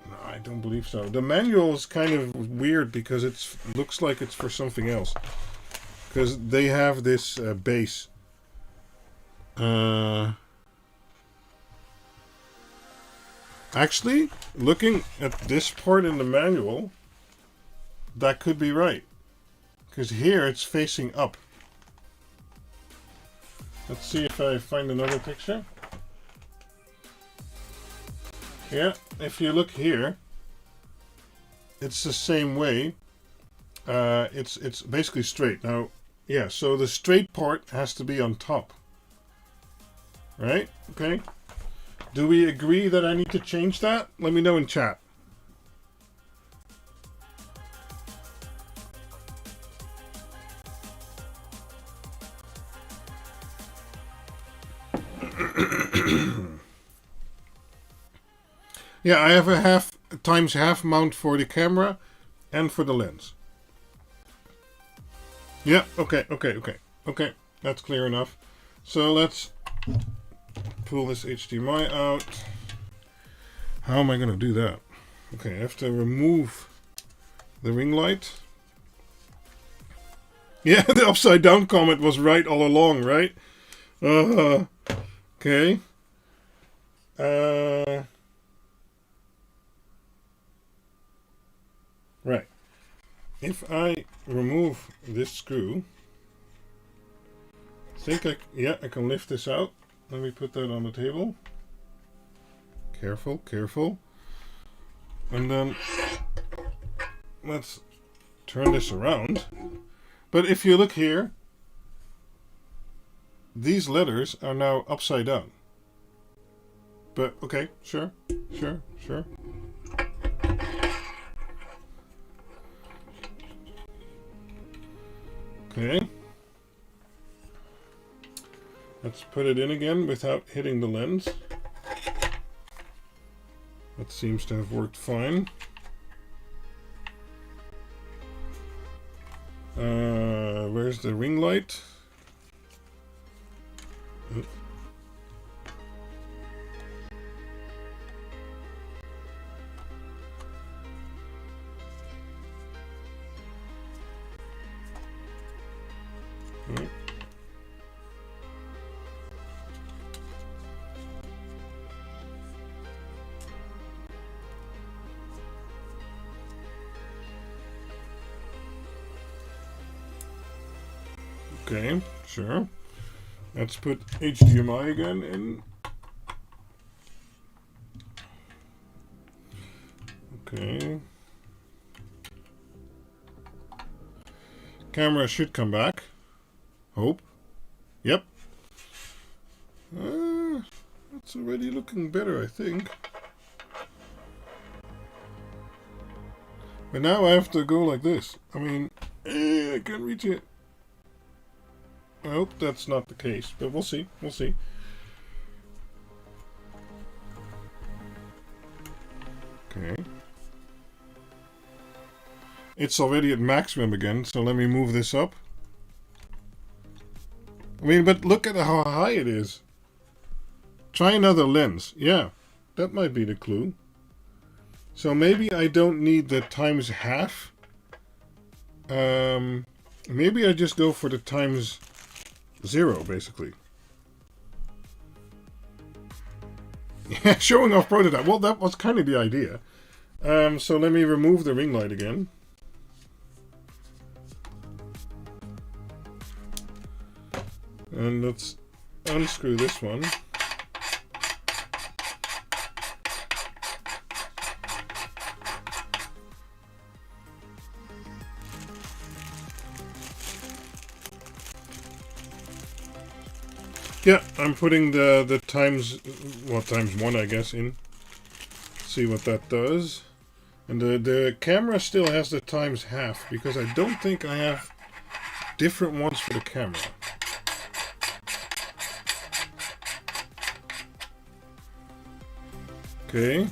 No, I don't believe so. The manual is kind of weird because it looks like it's for something else. Because they have this base. Actually, looking at this part in the manual, that could be right. Because here it's facing up. Let's see if I find another picture. Yeah, if you look here, it's the same way. It's basically straight. Now, yeah, so the straight part has to be on top. Right? Okay. Do we agree that I need to change that? Let me know in chat. Yeah, I have a half times half mount for the camera and for the lens. Yeah, okay. That's clear enough. So let's pull this HDMI out. How am I going to do that? Okay, I have to remove the ring light. Yeah, the upside down comment was right all along, right? Okay. Right. If I remove this screw, I think I can lift this out. Let me put that on the table. Careful, careful. And then let's turn this around. But if you look here, these letters are now upside down. But okay, sure. Okay. Let's put it in again without hitting the lens. That seems to have worked fine. Where's the ring light? Okay, sure. Let's put HDMI again in. Okay. Camera should come back. Hope. Yep. It's already looking better, I think. But now I have to go like this. I mean, I can't reach it. I hope that's not the case, but we'll see. We'll see. Okay. It's already at maximum again, so let me move this up. mean, but look at how high it is. Try another lens. Yeah, that might be the clue. So maybe I don't need the times half. Maybe I just go for the times 0, basically. Yeah, showing off prototype. Well, that was kind of the idea. So let me remove the ring light again. And let's unscrew this one. Yeah, I'm putting the times, well, times 1, I guess, in. See what that does. And the camera still has the times half, because I don't think I have different ones for the camera. Okay.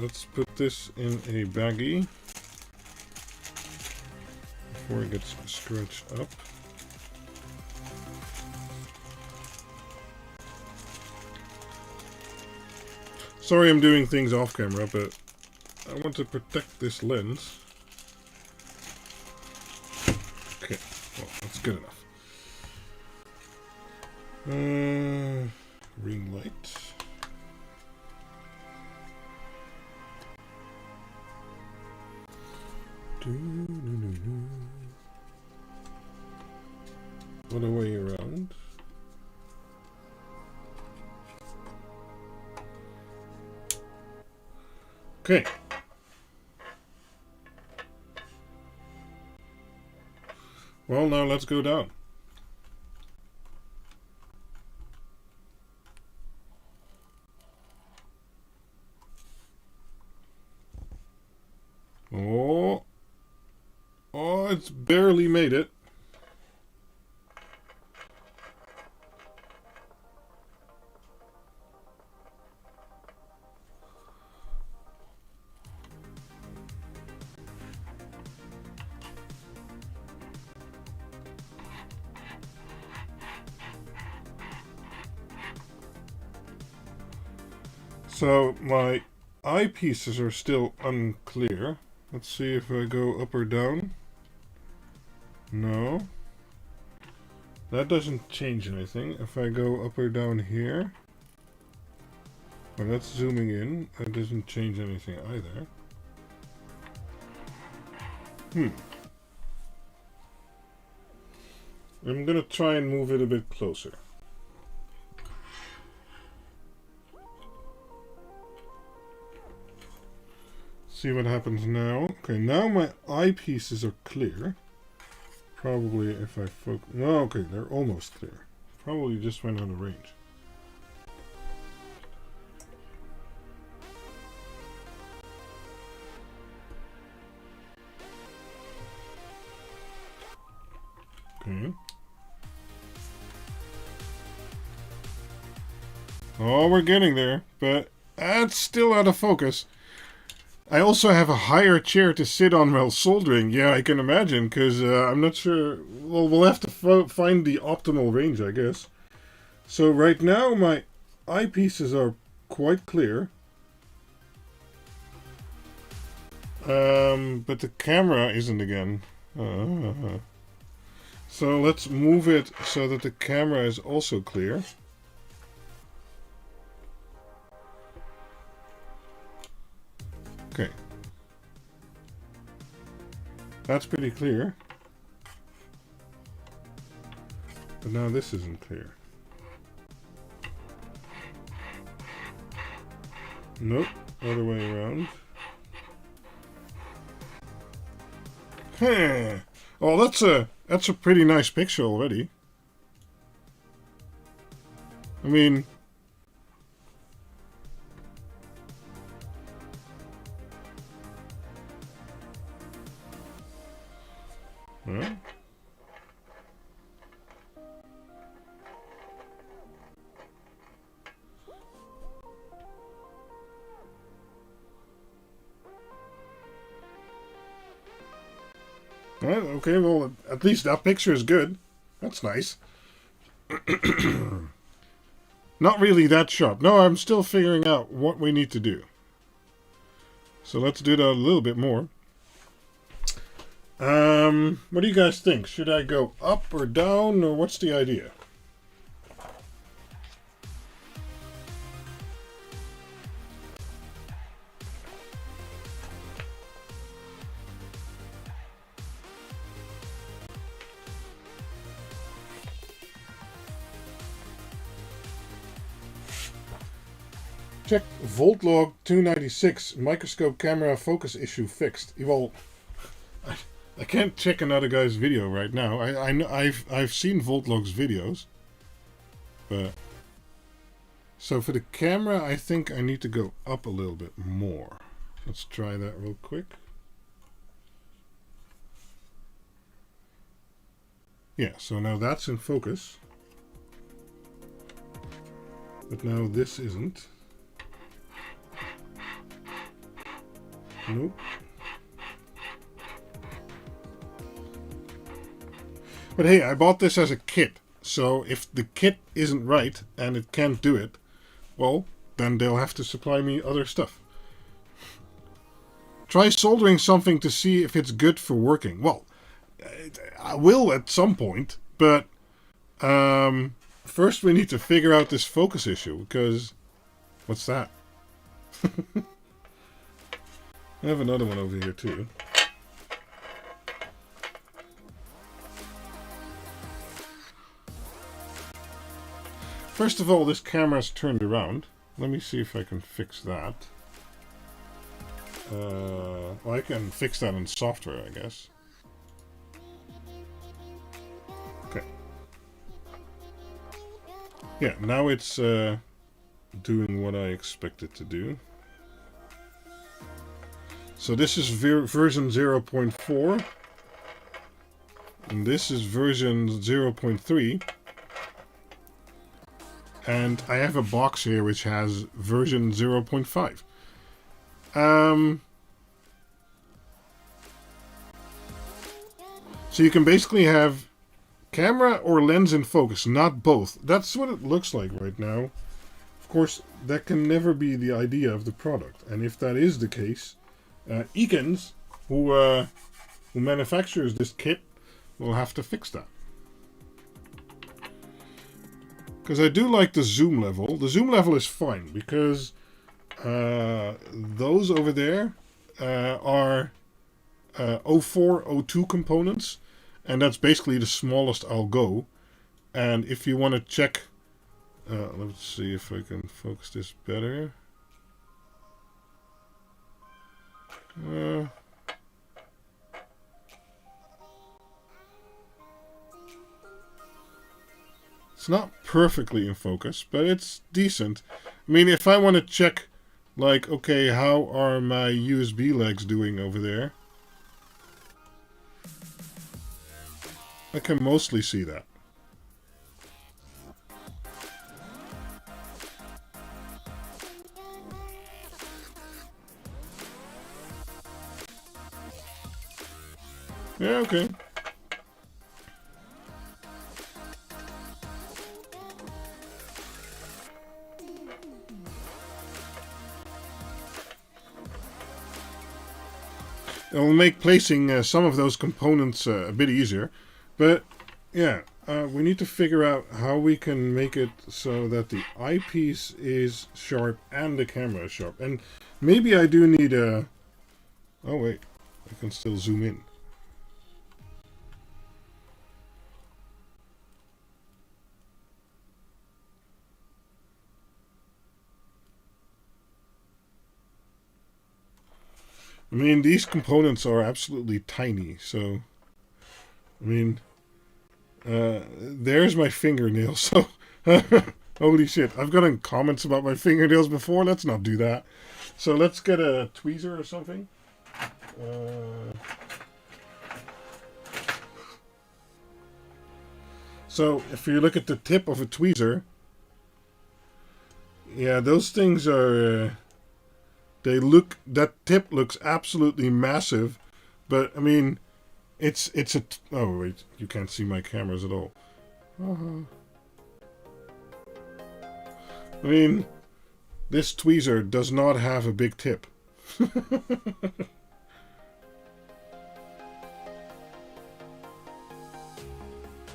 Let's put this in a baggie before it gets scratched up. Sorry I'm doing things off camera, but I want to protect this lens. Okay, well, that's good enough. Ring light. Other way around. Okay. Well, now let's go down. Oh. Oh, it's barely made it. So my eyepieces are still unclear. Let's see if I go up or down. No. That doesn't change anything. If I go up or down here. Well, that's zooming in. That doesn't change anything either. I'm gonna try and move it a bit closer. See what happens now. Okay, now my eyepieces are clear. Probably if I focus... No, okay, they're almost clear. Probably just went out of range. Okay. Oh, we're getting there, but that's still out of focus. I also have a higher chair to sit on while soldering. Yeah, I can imagine, because I'm not sure... Well, we'll have to find the optimal range, I guess. So right now, my eyepieces are quite clear. But the camera isn't again. So let's move it so that the camera is also clear. Okay. That's pretty clear. But now this isn't clear. Nope. Other way around. Huh. Oh, that's a pretty nice picture already. I mean... Huh? Okay, well, at least that picture is good. That's nice. Not really that sharp. No, I'm still figuring out what we need to do. So let's do that a little bit more. What do you guys think? Should I go up or down, or what's the idea? Check volt log 296 microscope camera focus issue fixed. Well, I can't check another guy's video right now. I've seen Voltlog's videos, but so for the camera, I think I need to go up a little bit more. Let's try that real quick. Yeah, so now that's in focus, but now this isn't. Nope. But hey, I bought this as a kit, so if the kit isn't right and it can't do it, well, then they'll have to supply me other stuff. Try soldering something to see if it's good for working. Well, I will at some point, but first we need to figure out this focus issue, because what's that? I have another one over here too. First of all, this camera's turned around. Let me see if I can fix that. Well, I can fix that in software, I guess. Okay. Yeah, now it's doing what I expect it to do. So this is version 0.4, and this is version 0.3, and I have a box here which has version 0.5. So you can basically have camera or lens in focus, not both. That's what it looks like right now. Of course, that can never be the idea of the product, and if that is the case, Eakins, who manufactures this kit, will have to fix that. Because I do like the zoom level. The zoom level is fine, because those over there are 04, 02 components, and that's basically the smallest I'll go. And if you want to check, let's see if I can focus this better. It's not perfectly in focus, but it's decent. I mean, if I want to check, like, okay, how are my USB legs doing over there? I can mostly see that. Yeah, okay. It'll make placing some of those components a bit easier. But, yeah, we need to figure out how we can make it so that the eyepiece is sharp and the camera is sharp. And maybe I do need a... Oh, wait. I can still zoom in. I mean, these components are absolutely tiny, so... I mean... there's my fingernail, so... Holy shit, I've gotten comments about my fingernails before, let's not do that. So let's get a tweezer or something. So, if you look at the tip of a tweezer... Yeah, those things are... that tip looks absolutely massive, but I mean, it's a, oh wait, you can't see my cameras at all. I mean, this tweezer does not have a big tip.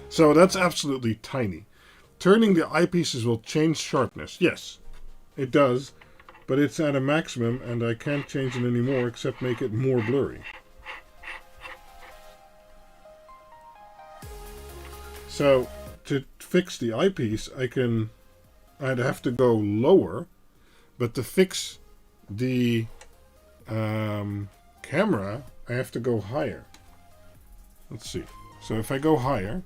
So that's absolutely tiny. Turning the eyepieces will change sharpness. Yes, it does. But it's at a maximum and I can't change it anymore except make it more blurry. So to fix the eyepiece, I'd have to go lower, but to fix the camera, I have to go higher. Let's see. So if I go higher,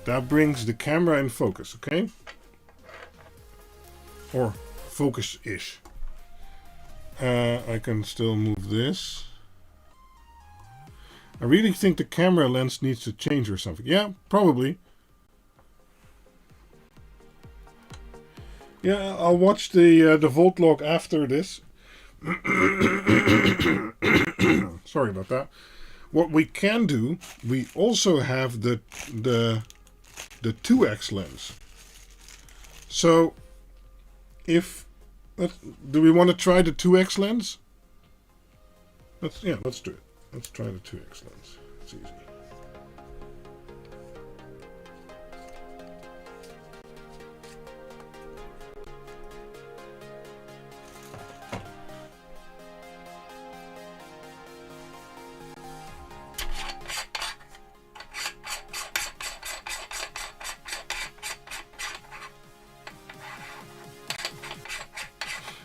that brings the camera in focus, okay? Or focus-ish. I can still move this. I really think the camera lens needs to change or something. Yeah, probably. Yeah, I'll watch the volt log after this. Sorry about that. What we can do, we also have the 2x lens. So, do we want to try the 2x lens? Let's do it. Let's try the 2x lens. It's easy.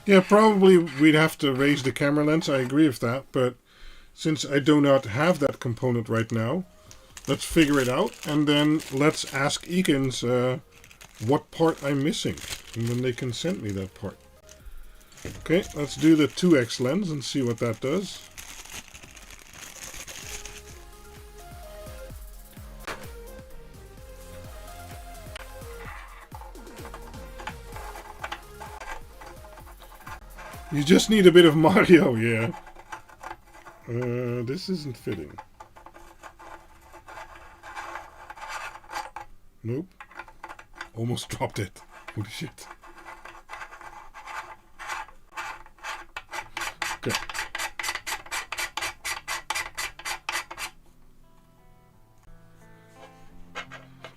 Yeah, probably we'd have to raise the camera lens. I agree with that, but since I do not have that component right now, let's figure it out, and then let's ask Eakins what part I'm missing, and then they can send me that part. Okay, let's do the 2x lens and see what that does. You just need a bit of Mario, yeah. This isn't fitting. Nope. Almost dropped it. Holy shit. Okay.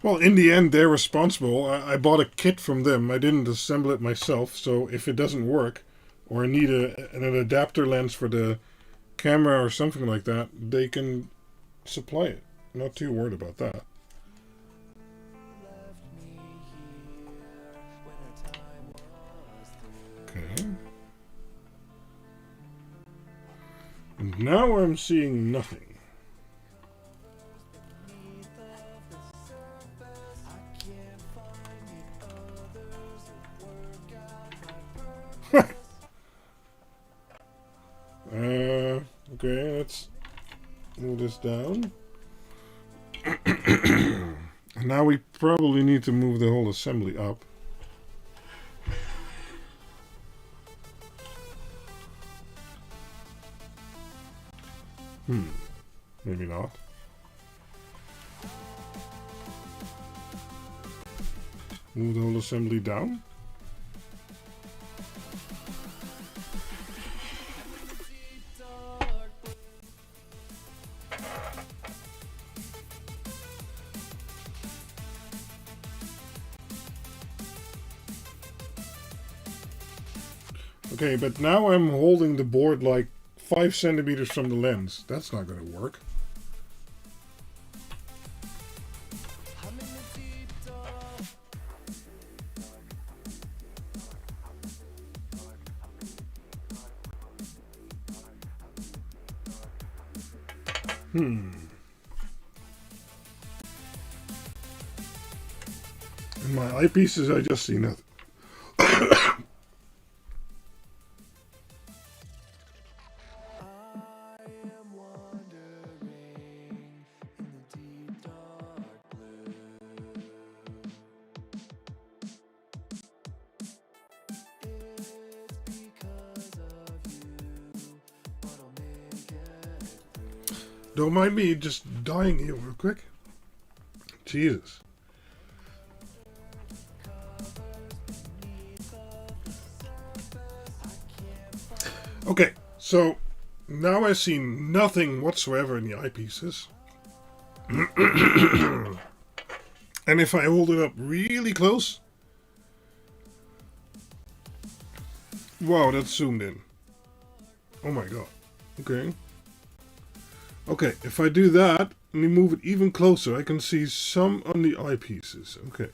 Well, in the end, they're responsible. I bought a kit from them. I didn't assemble it myself, so if it doesn't work, or I need an adapter lens for the camera or something like that, they can supply it. Not too worried about that. Okay. And now I'm seeing nothing. Okay, let's move this down. Now we probably need to move the whole assembly up. Maybe not. Move the whole assembly down. Okay, but now I'm holding the board like 5 centimeters from the lens. That's not going to work. And my eyepieces, I just see nothing. Don't mind me just dying here real quick. Jesus. Okay, so now I see nothing whatsoever in the eyepieces. And if I hold it up really close... Wow, that's zoomed in. Oh my god. Okay. Okay, if I do that, and we move it even closer, I can see some on the eyepieces. Okay.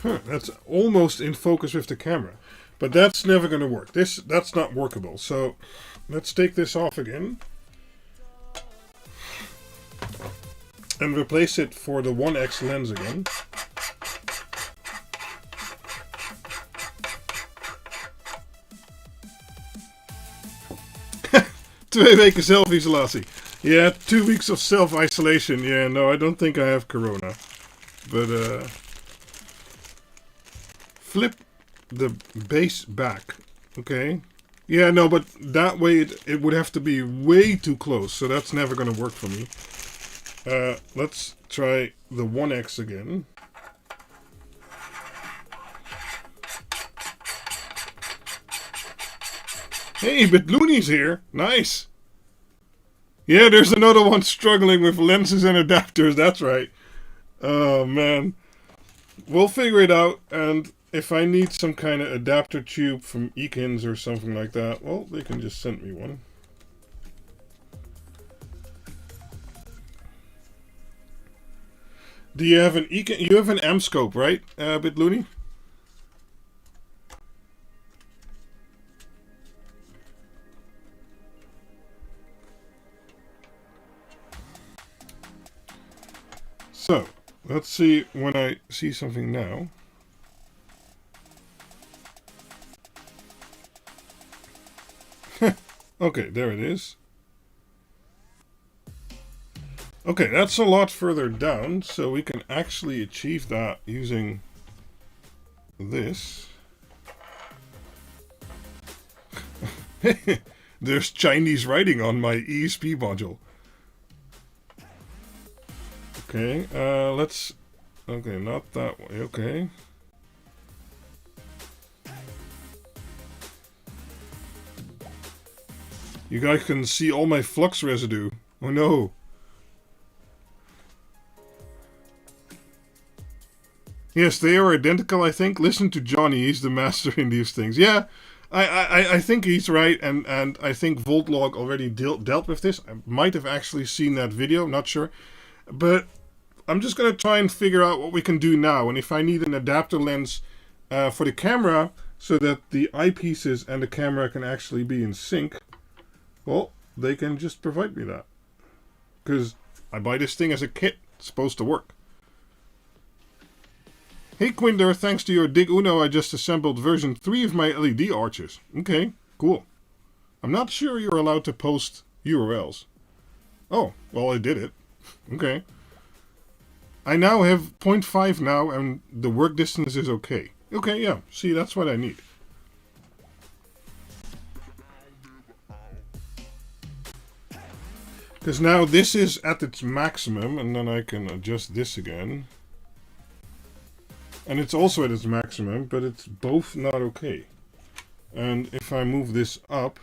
Huh, that's almost in focus with the camera. But that's never going to work. That's not workable. So, let's take this off again. And replace it for the 1x lens again. Twee weken self-isolatie. Yeah, 2 weeks of self-isolation. Yeah, no, I don't think I have corona. But, flip the base back. Okay. Yeah, no, but that way it would have to be way too close. So that's never going to work for me. Let's try the 1x again. Hey, Bitlooney's here. Nice. Yeah, there's another one struggling with lenses and adapters. That's right. Oh, man. We'll figure it out. And if I need some kind of adapter tube from Eakins or something like that, well, they can just send me one. Do you have an Eakins? You have an M-scope, right, Bitlooney? So, let's see when I see something now. Okay, there it is. Okay, that's a lot further down, so we can actually achieve that using this. There's Chinese writing on my ESP module. Okay, let's... Okay, not that way, okay. You guys can see all my flux residue. Oh no. Yes, they are identical, I think. Listen to Johnny, he's the master in these things. Yeah, I think he's right, and I think Voltlog already dealt with this. I might have actually seen that video, not sure. But I'm just going to try and figure out what we can do now. And if I need an adapter lens for the camera, so that the eyepieces and the camera can actually be in sync, well, they can just provide me that. Because I buy this thing as a kit. It's supposed to work. Hey Quinder, thanks to your Dig Uno, I just assembled version 3 of my LED arches. Okay, cool. I'm not sure you're allowed to post URLs. Oh, well I did it. Okay. I now have 0.5 now and the work distance is okay. Okay, yeah, see, that's what I need. Because now this is at its maximum, and then I can adjust this again. And it's also at its maximum, but it's both not okay. And if I move this up,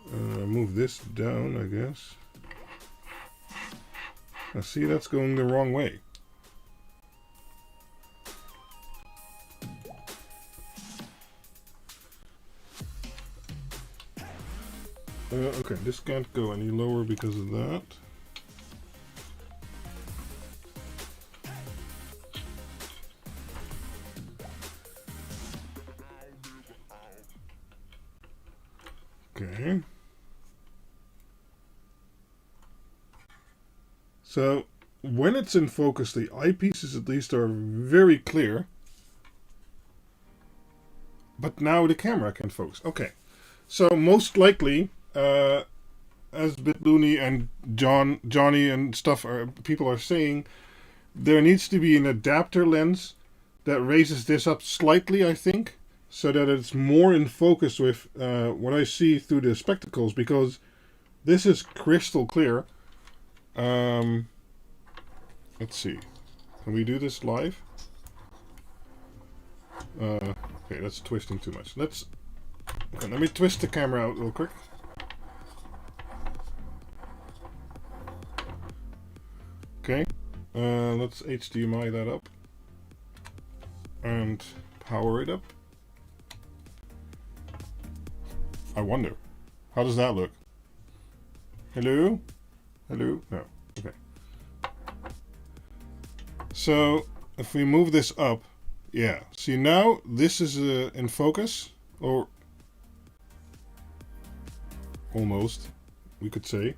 move this down, I guess. Now see, that's going the wrong way. Okay, this can't go any lower because of that. Okay. So, when it's in focus, the eyepieces at least are very clear. But now the camera can focus. Okay. So, most likely, as Bitlooney and Johnny and stuff people are saying, there needs to be an adapter lens that raises this up slightly, I think. so that it's more in focus with what I see through the spectacles, because this is crystal clear. Let's see. Can we do this live? Okay, that's twisting too much. Okay, let me twist the camera out real quick. Okay, let's HDMI that up and power it up. I wonder, how does that look? Hello? Hello? No. Okay. So, if we move this up, yeah. See, now this is in focus, or almost, we could say.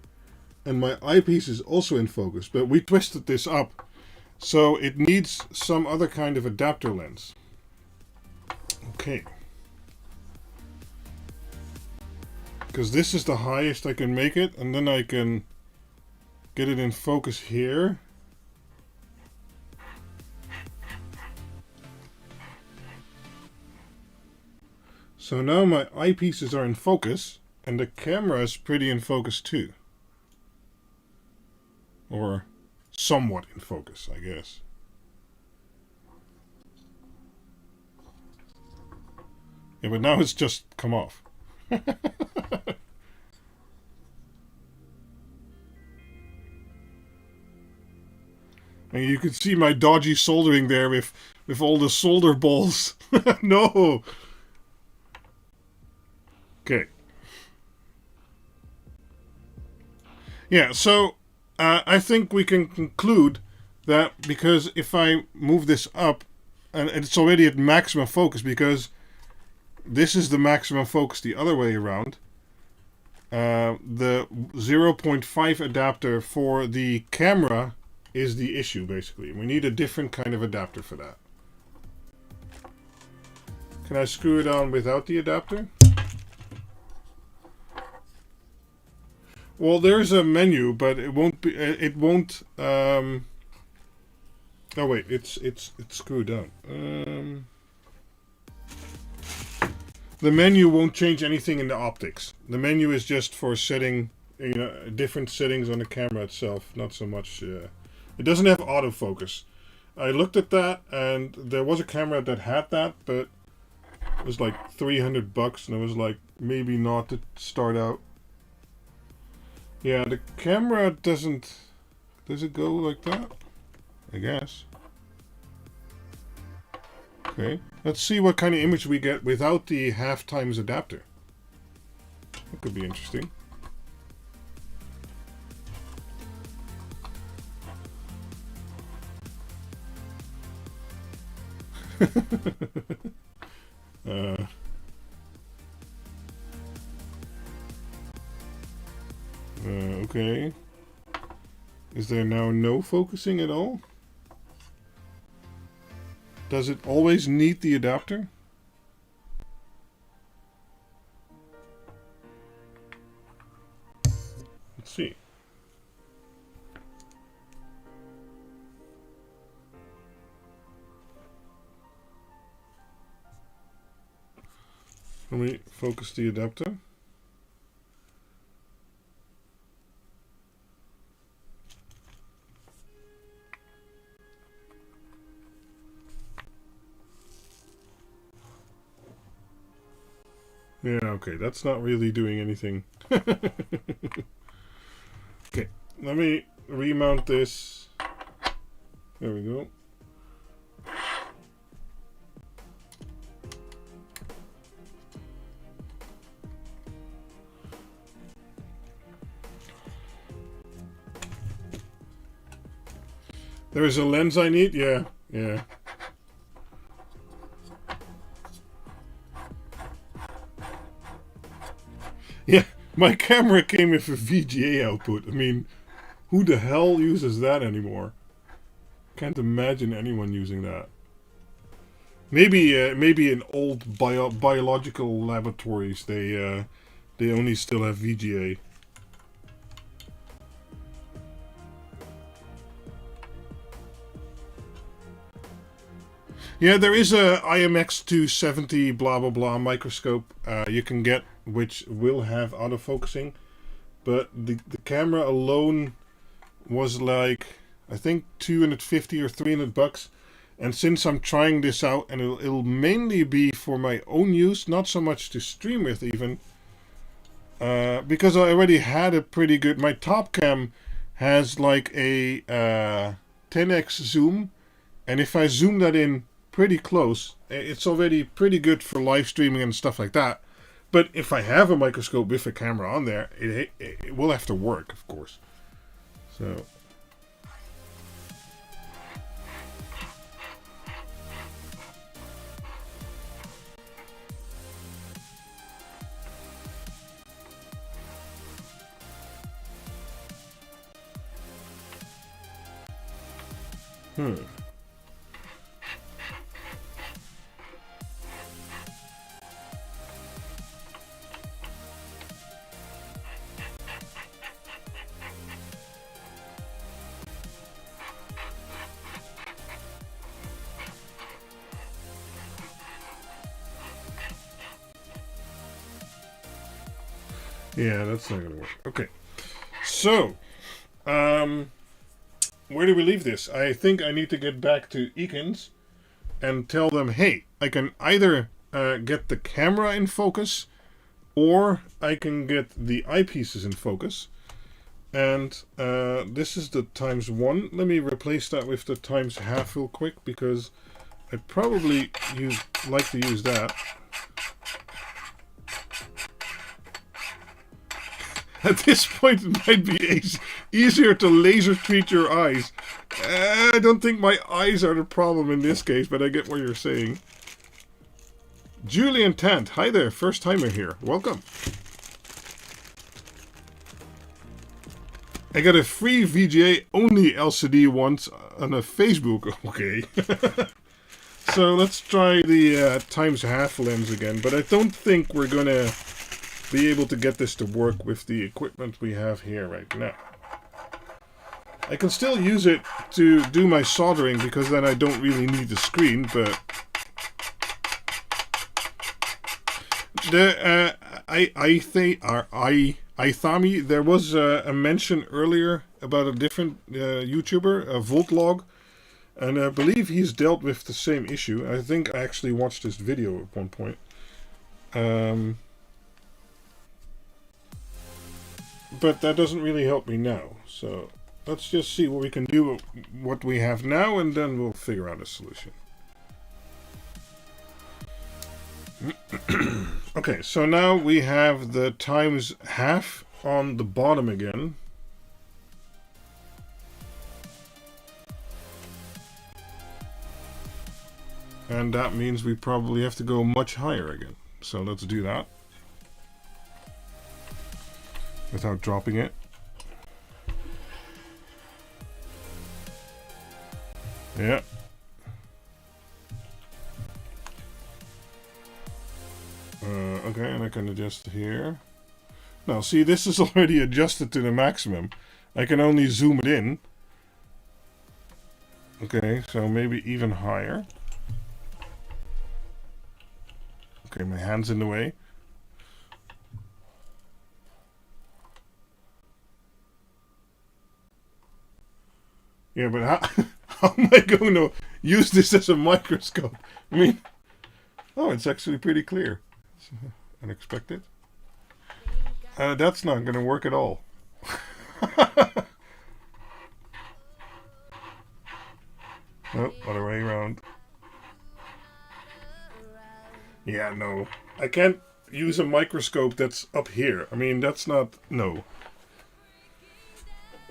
And my eyepiece is also in focus, but we twisted this up, so it needs some other kind of adapter lens. Okay. Because this is the highest I can make it, and then I can get it in focus here. So now my eyepieces are in focus, and the camera is pretty in focus too. Or somewhat in focus, I guess. Yeah, but now it's just come off. And you can see my dodgy soldering there with all the solder balls. No! Okay. Yeah, so I think we can conclude that because if I move this up, and it's already at maximum focus, because this is the maximum focus the other way around. The 0.5 adapter for the camera is the issue, basically. We need a different kind of adapter for that. Can I screw it on without the adapter? Well, there's a menu, but it won't be. It won't. Oh wait, it's screwed down. The menu won't change anything in the optics. The menu is just for setting, different settings on the camera itself. Not so much. It doesn't have autofocus. I looked at that, and there was a camera that had that, but it was like $300, and I was like, maybe not to start out. Yeah, the camera doesn't. Does it go like that? I guess. Okay, let's see what kind of image we get without the half times adapter. That could be interesting. Okay. Is there now no focusing at all? Does it always need the adapter? Let's see. Let me focus the adapter. Yeah, okay, that's not really doing anything. Okay, let me remount this. There we go. There is a lens I need? Yeah, yeah. Yeah, my camera came with a VGA output. I mean, who the hell uses that anymore? Can't imagine anyone using that. Maybe in old biological laboratories they only still have VGA. Yeah, there is a IMX 270 blah blah blah microscope you can get, which will have autofocusing, but the camera alone was like, I think 250 or 300 bucks. And since I'm trying this out, and it'll mainly be for my own use, not so much to stream with even, because I already had a pretty good, my top cam has like a 10x zoom, and if I zoom that in pretty close, it's already pretty good for live streaming and stuff like that. But if I have a microscope with a camera on there, it will have to work, of course. So... yeah, that's not gonna work. Okay, so where do we leave this? I think I need to get back to Eakins and tell them, hey, I can either get the camera in focus, or I can get the eyepieces in focus. And this is the ×1. Let me replace that with the ×2 real quick, because I probably like to use that. At this point, it might be easier to laser treat your eyes. I don't think my eyes are the problem in this case, but I get what you're saying. Julian Tant, hi there, first timer here. Welcome. I got a free VGA only LCD once on a Facebook. Okay. So let's try the ×2 lens again, but I don't think we're gonna be able to get this to work with the equipment we have here right now. I can still use it to do my soldering, because then I don't really need the screen, but the Ithami, there was a mention earlier about a different YouTuber, Voltlog, and I believe he's dealt with the same issue. I think I actually watched this video at one point. But that doesn't really help me now, so let's just see what we can do with what we have now, and then we'll figure out a solution. Okay, so now we have the ×2 on the bottom again. And that means we probably have to go much higher again. So let's do that without dropping it. Yeah. Okay, and I can adjust here. Now, see, this is already adjusted to the maximum. I can only zoom it in. Okay, so maybe even higher. Okay, my hand's in the way. Yeah, but how am I going to use this as a microscope? I mean, oh, it's actually pretty clear. Unexpected. That's not going to work at all. Oh, other way around. Yeah, no. I can't use a microscope that's up here. I mean, that's not... No.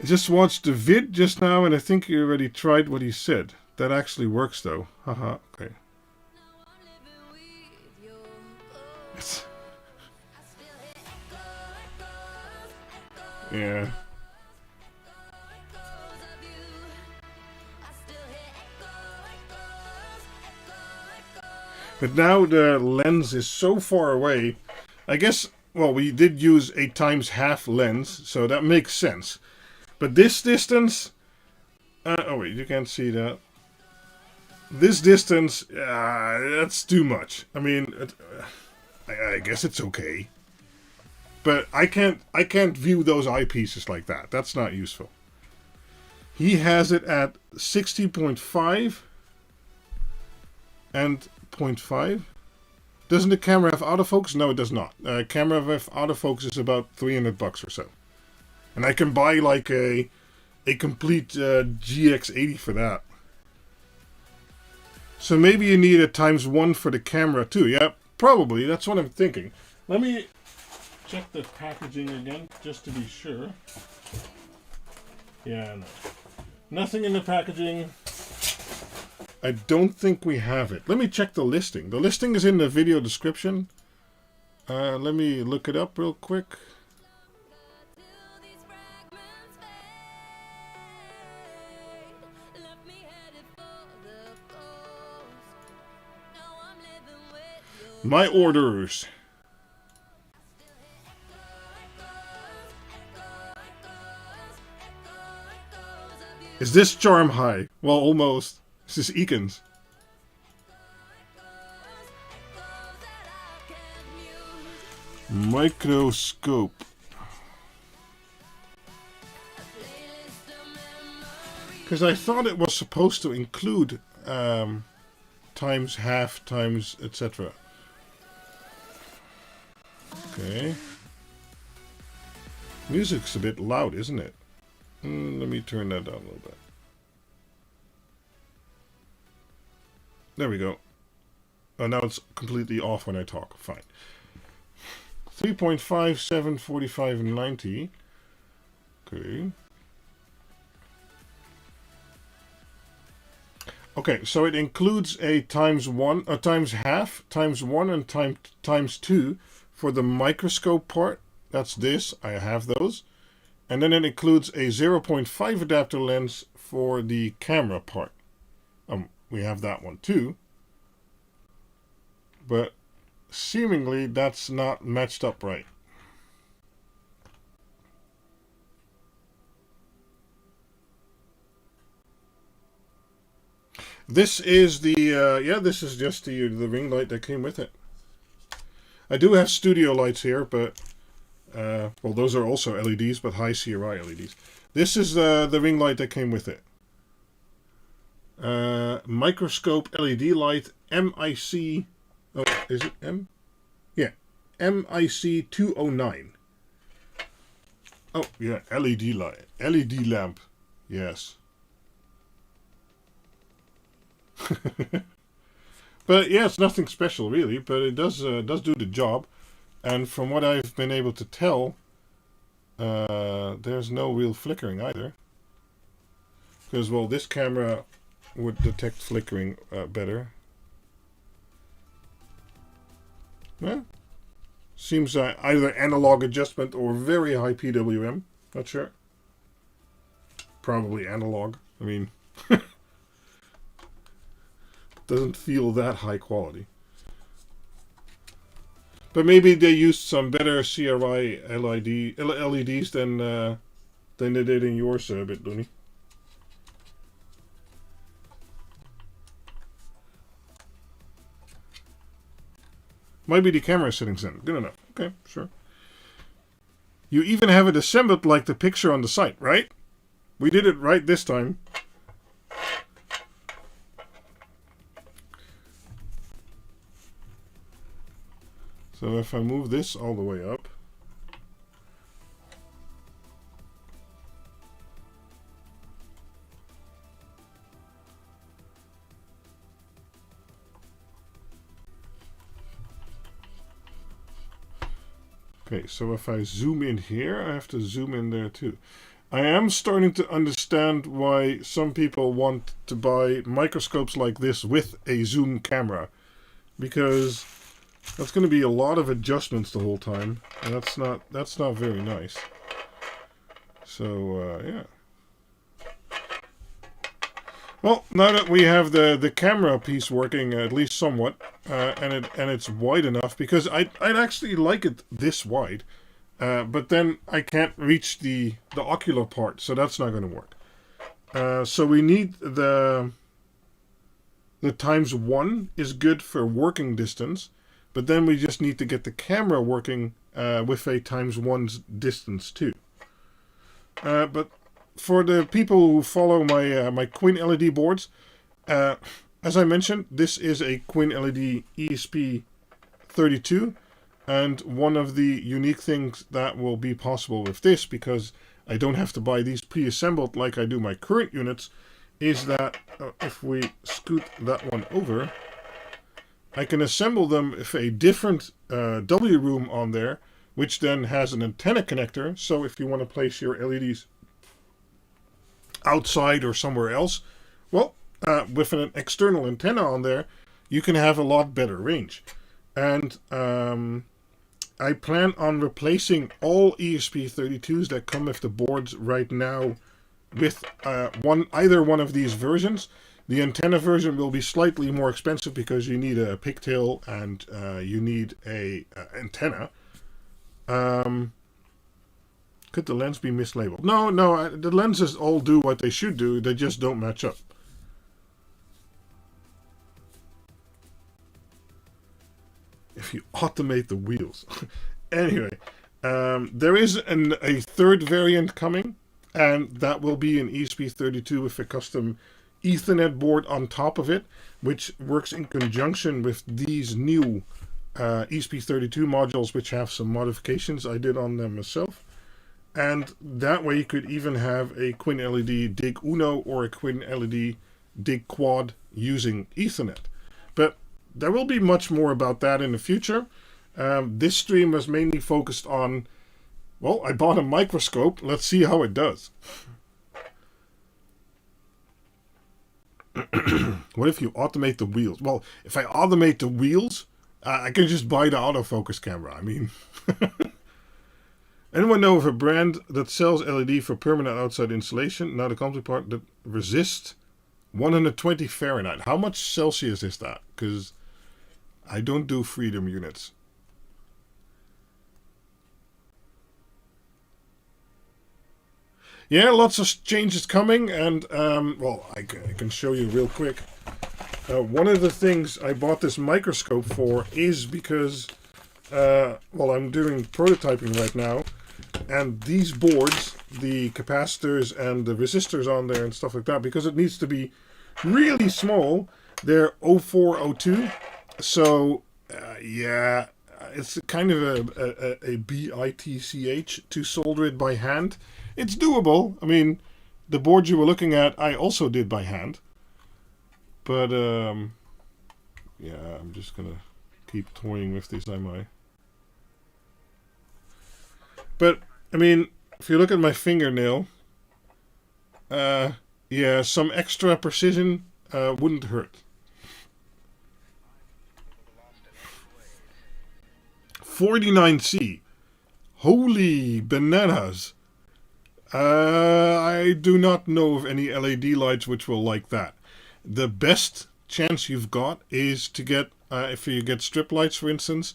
I just watched the vid just now, and I think you already tried what he said. That actually works, though. Haha, okay. Yeah. But now the lens is so far away. I guess, well, we did use a ×2 lens, so that makes sense. But this distance... oh wait, you can't see that. This distance, that's too much. I mean, I guess it's okay. But I can't view those eyepieces like that. That's not useful. He has it at 60.5 and 0.5. Doesn't the camera have autofocus? No, it does not. Camera with autofocus is about $300 or so. And I can buy like a complete GX80 for that. So maybe you need a ×1 for the camera too. Yeah, probably. That's what I'm thinking. Let me check the packaging again, just to be sure. Yeah, no. Nothing in the packaging. I don't think we have it. Let me check the listing. The listing is in the video description. Let me look it up real quick. My orders. Is this charm high? Well, almost. This is Eakins. Microscope. Because I thought it was supposed to include times half, times etc. Okay. Music's a bit loud, isn't it? Let me turn that down a little bit. There we go. Oh, now it's completely off when I talk. Fine. 3.5, 7, 45, and 90. Okay. Okay, so it includes a ×1, a times half, ×1, and ×2 for the microscope part. That's this. I have those. And then it includes a 0.5 adapter lens for the camera part. We have that one too. But seemingly that's not matched up right. This is the, this is just the ring light that came with it. I do have studio lights here, but, well, those are also LEDs, but high CRI LEDs. This is the ring light that came with it. Microscope LED light MIC, oh, is it M? Yeah, MIC 209. Oh, yeah, LED light, LED lamp, yes. But yeah, it's nothing special really, but it does do the job. And from what I've been able to tell, there's no real flickering either. Because, well, this camera would detect flickering better. Yeah. Seems either analog adjustment or very high PWM. Not sure. Probably analog. I mean, doesn't feel that high quality. But maybe they used some better CRI LEDs than they did in yours, bit Looney. Might be the camera settings then. Good enough. Okay, sure. You even have it assembled like the picture on the site, right? We did it right this time. So if I move this all the way up, okay, so if I zoom in here, I have to zoom in there too. I am starting to understand why some people want to buy microscopes like this with a zoom camera, because that's going to be a lot of adjustments the whole time, and that's not very nice. So yeah. Well, now that we have the camera piece working at least somewhat, and it's wide enough, because I'd actually like it this wide, but then I can't reach the ocular part, so that's not going to work. So we need the the ×1 is good for working distance, but then we just need to get the camera working with a ×1's distance too. But for the people who follow my my Queen LED boards, as I mentioned, this is a Queen LED ESP32, and one of the unique things that will be possible with this, because I don't have to buy these pre-assembled like I do my current units, is that if we scoot that one over, I can assemble them with a different W room on there, which then has an antenna connector. So if you want to place your LEDs outside or somewhere else, well, with an external antenna on there, you can have a lot better range. And I plan on replacing all ESP32s that come with the boards right now with either one of these versions. The antenna version will be slightly more expensive because you need a pigtail and you need a antenna. Could the lens be mislabeled? No, the lenses all do what they should do. They just don't match up. If you automate the wheels. Anyway, there is a third variant coming, and that will be an ESP32 with a custom Ethernet board on top of it, which works in conjunction with these new ESP32 modules, which have some modifications I did on them myself. And that way you could even have a Queen LED DIG Uno or a Queen LED DIG Quad using Ethernet. But there will be much more about that in the future. This stream was mainly focused on, well, I bought a microscope. Let's see how it does. What if you automate the wheels? Well, if I automate the wheels, I can just buy the autofocus camera. I mean, anyone know of a brand that sells LED for permanent outside installation? Now the company part that resists 120 Fahrenheit. How much Celsius is that? Because I don't do freedom units. Yeah, lots of changes coming, and well, I can show you real quick. One of the things I bought this microscope for is because, well, I'm doing prototyping right now, and these boards, the capacitors and the resistors on there and stuff like that, because it needs to be really small, they're 0402, so yeah, it's kind of a BITCH to solder it by hand. It's doable. I mean, the board you were looking at, I also did by hand. But, yeah, I'm just going to keep toying with this, am I? But, I mean, if you look at my fingernail, yeah, some extra precision wouldn't hurt. 49C. Holy bananas. I do not know of any LED lights which will like that. The best chance you've got is to get, if you get strip lights for instance,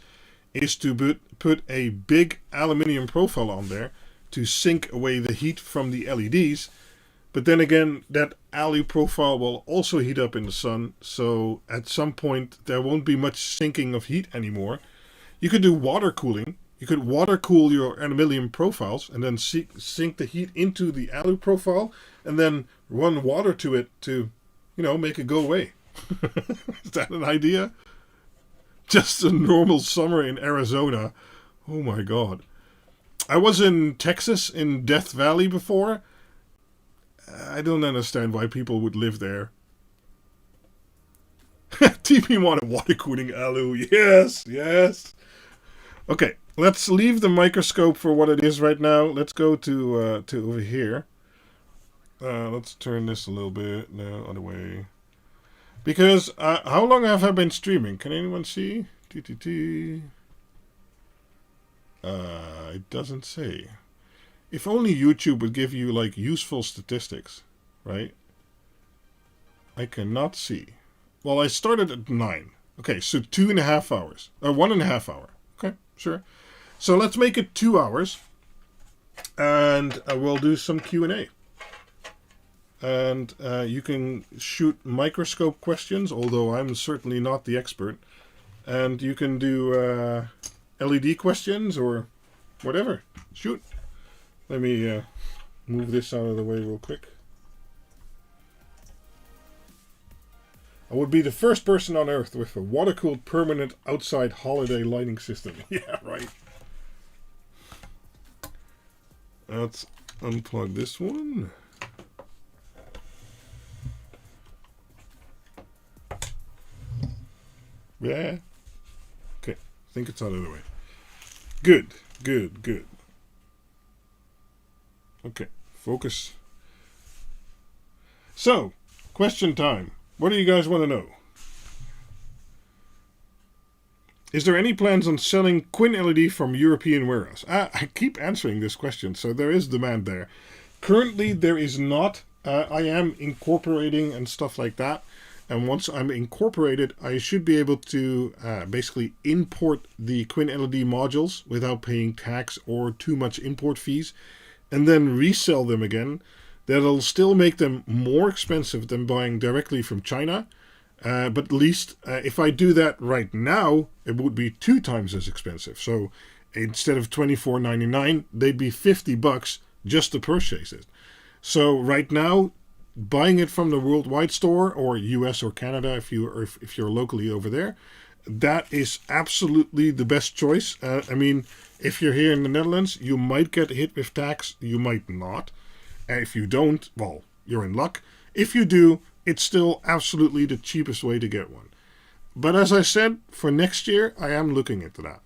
is to put a big aluminium profile on there to sink away the heat from the LEDs. But then again, that alu profile will also heat up in the sun, so at some point there won't be much sinking of heat anymore. You could do water cooling. You could water cool your aluminium profiles and then sink the heat into the alu profile and then run water to it to, you know, make it go away. Is that an idea? Just a normal summer in Arizona. Oh my God. I was in Texas, in Death Valley before. I don't understand why people would live there. TP wanted water cooling alu. Yes, yes. Okay. Let's leave the microscope for what it is right now. Let's go to over here. Let's turn this a little bit. No, other way. Because how long have I been streaming? Can anyone see? It doesn't say. If only YouTube would give you like useful statistics, right? I cannot see. Well, I started at 9. Okay, so 2.5 hours. 1.5 hour. Okay, sure. So let's make it 2 hours, and we'll do some Q&A. and you can shoot microscope questions, although I'm certainly not the expert. And you can do LED questions or whatever. Shoot. Let me move this out of the way real quick. I would be the first person on Earth with a water-cooled permanent outside holiday lighting system. Yeah, right. Let's unplug this one. Yeah. Okay, I think it's out of the way. Good, good, good. Okay, focus. So, question time. What do you guys want to know? Is there any plans on selling Quinn LED from European warehouse? I keep answering this question, so there is demand there. Currently, there is not. I am incorporating and stuff like that. And once I'm incorporated, I should be able to basically import the Quinn LED modules without paying tax or too much import fees, and then resell them again. That'll still make them more expensive than buying directly from China. But at least if I do that right now, it would be 2 times as expensive. So instead of $24.99, they'd be $50 just to purchase it. So right now, buying it from the worldwide store or US or Canada, if you're locally over there, that is absolutely the best choice. I mean, if you're here in the Netherlands, you might get hit with tax, you might not. If you don't, well, you're in luck. If you do, it's still absolutely the cheapest way to get one. But as I said, for next year, I am looking into that.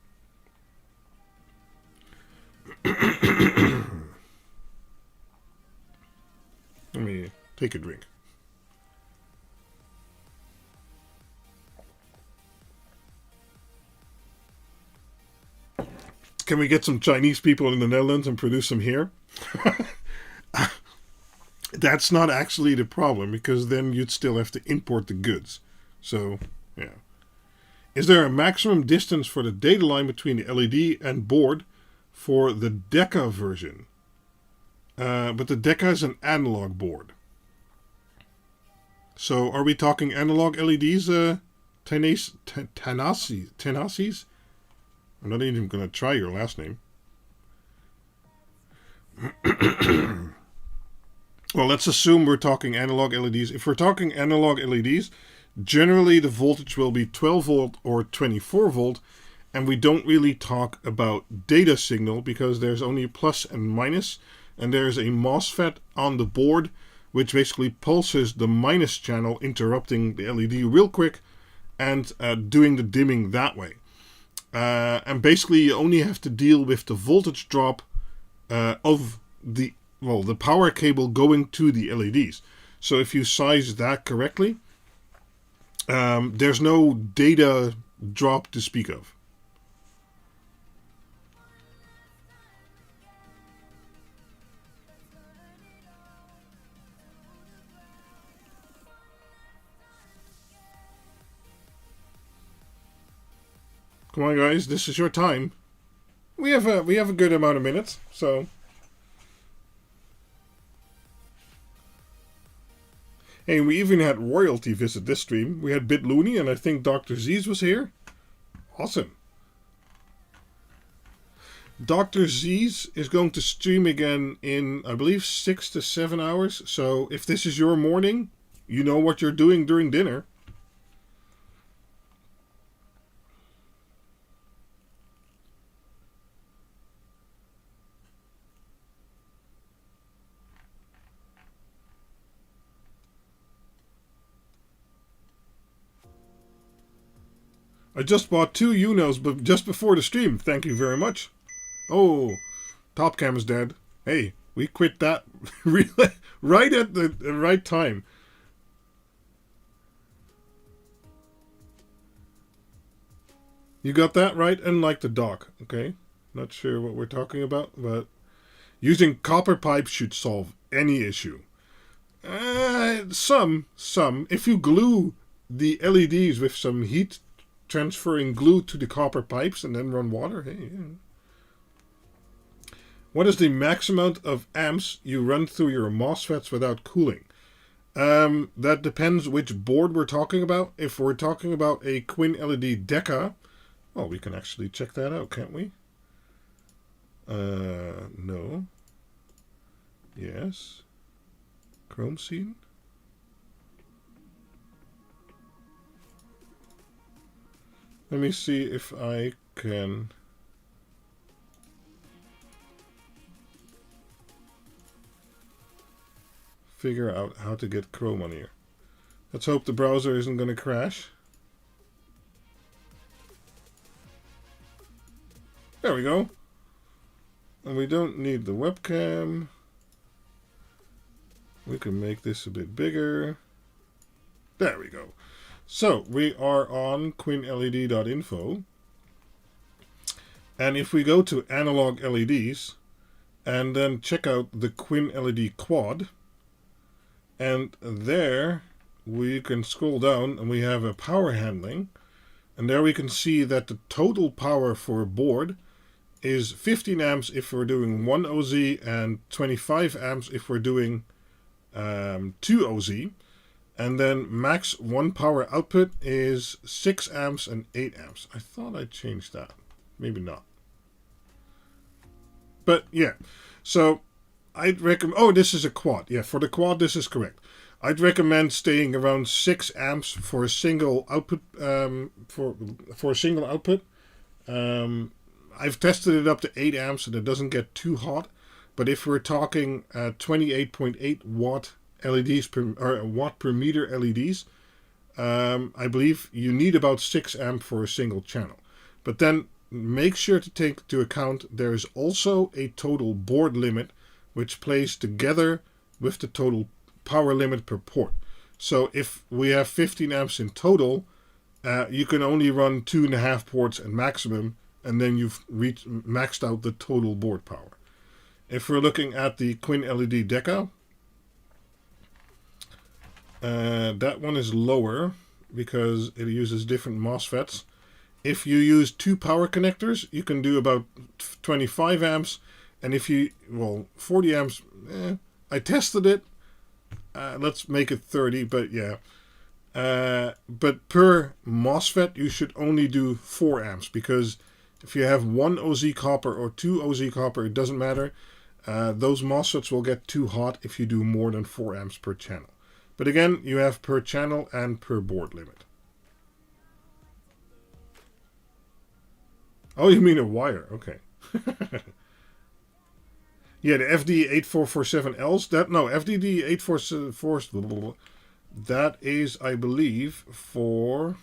Let me take a drink. Can we get some Chinese people in the Netherlands and produce them here? That's not actually the problem, because then you'd still have to import the goods. So, yeah. Is there a maximum distance for the data line between the LED and board for the Deca version? But the Deca is an analog board. So, are we talking analog LEDs, Tenaces? I'm not even going to try your last name. Well, let's assume we're talking analog LEDs. If we're talking analog LEDs, generally the voltage will be 12 volt or 24 volt, and we don't really talk about data signal because there's only plus and minus, and there's a MOSFET on the board which basically pulses the minus channel, interrupting the LED real quick and doing the dimming that way. And basically you only have to deal with the voltage drop of the power cable going to the LEDs. So if you size that correctly, there's no data drop to speak of. Come on, guys, this is your time. We have a good amount of minutes, so. Hey, we even had royalty visit this stream. We had Bit Looney, and I think Dr. Z's was here. Awesome. Dr. Z's is going to stream again in, I believe, 6 to 7 hours. So if this is your morning, you know what you're doing during dinner. I just bought 2 Unos but just before the stream. Thank you very much. Oh, Top Cam is dead. Hey, we quit that right at the right time. You got that right, unlike the dock. Okay, not sure what we're talking about, but using copper pipe should solve any issue. Some. If you glue the LEDs with some heat transferring glue to the copper pipes and then run water. Hey, yeah. What is the max amount of amps you run through your MOSFETs without cooling? That depends which board we're talking about. If we're talking about a Quin LED Deca, well, we can actually check that out, can't we? No. Yes. Chrome scene. Let me see if I can figure out how to get Chrome on here. Let's hope the browser isn't going to crash. There we go. And we don't need the webcam. We can make this a bit bigger. There we go. So we are on quinled.info. And if we go to analog LEDs and then check out the Quin LED Quad, and there we can scroll down and we have a power handling, and there we can see that the total power for a board is 15 amps if we're doing 1 OZ and 25 amps if we're doing 2 OZ. And then max 1 power output is 6 amps and 8 amps. I thought I changed that. Maybe not. But yeah, so I'd recommend... Oh, this is a quad. Yeah, for the quad, this is correct. I'd recommend staying around 6 amps for a single output. For a single output. I've tested it up to 8 amps and it doesn't get too hot. But if we're talking 28.8 watt LEDs or watt per meter LEDs, I believe you need about 6 amp for a single channel. But then make sure to take into account there is also a total board limit which plays together with the total power limit per port. So if we have 15 amps in total, you can only run 2.5 ports at maximum, and then you've maxed out the total board power. If we're looking at the Quin LED Deca, that one is lower because it uses different MOSFETs. If you use 2 power connectors, you can do about 25 amps. And if you, 40 amps, I tested it. Let's make it 30, but yeah. But per MOSFET, you should only do 4 amps because if you have 1 OZ copper or 2 OZ copper, it doesn't matter. Those MOSFETs will get too hot if you do more than 4 amps per channel. But again, you have per channel and per board limit. Oh, you mean a wire? Okay. Yeah, the FD8447Ls. FDD844. That is, I believe, for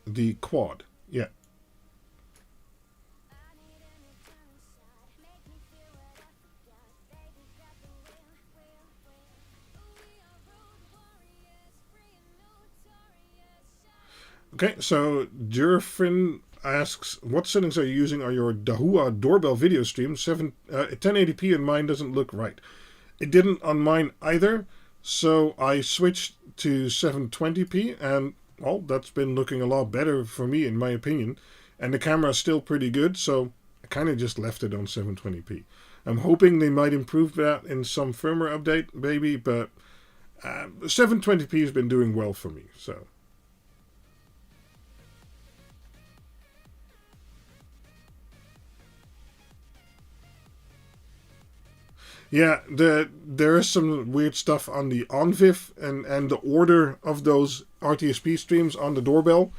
the quad. Yeah. Okay, so Jerfin asks, what settings are you using on your Dahua doorbell video stream? 1080p and mine doesn't look right. It didn't on mine either, so I switched to 720p, and well, that's been looking a lot better for me in my opinion. And the camera is still pretty good, so I kind of just left it on 720p. I'm hoping they might improve that in some firmware update, maybe, but 720p has been doing well for me, so... Yeah, there is some weird stuff on the OnVIF and the order of those RTSP streams on the doorbell.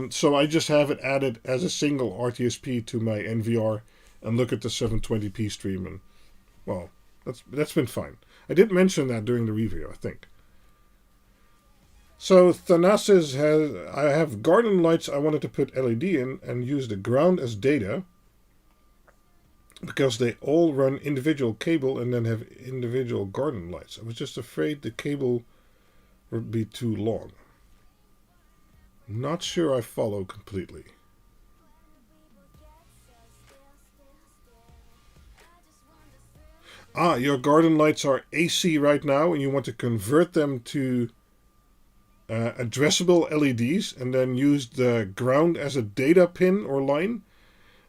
So I just have it added as a single RTSP to my NVR and look at the 720p stream. And, well, that's been fine. I did mention that during the review, I think. So Thanasis I have garden lights I wanted to put LED in and use the ground as data, because they all run individual cable and then have individual garden lights. I was just afraid the cable would be too long. Not sure I follow completely. Ah, your garden lights are AC right now and you want to convert them to addressable LEDs and then use the ground as a data pin or line.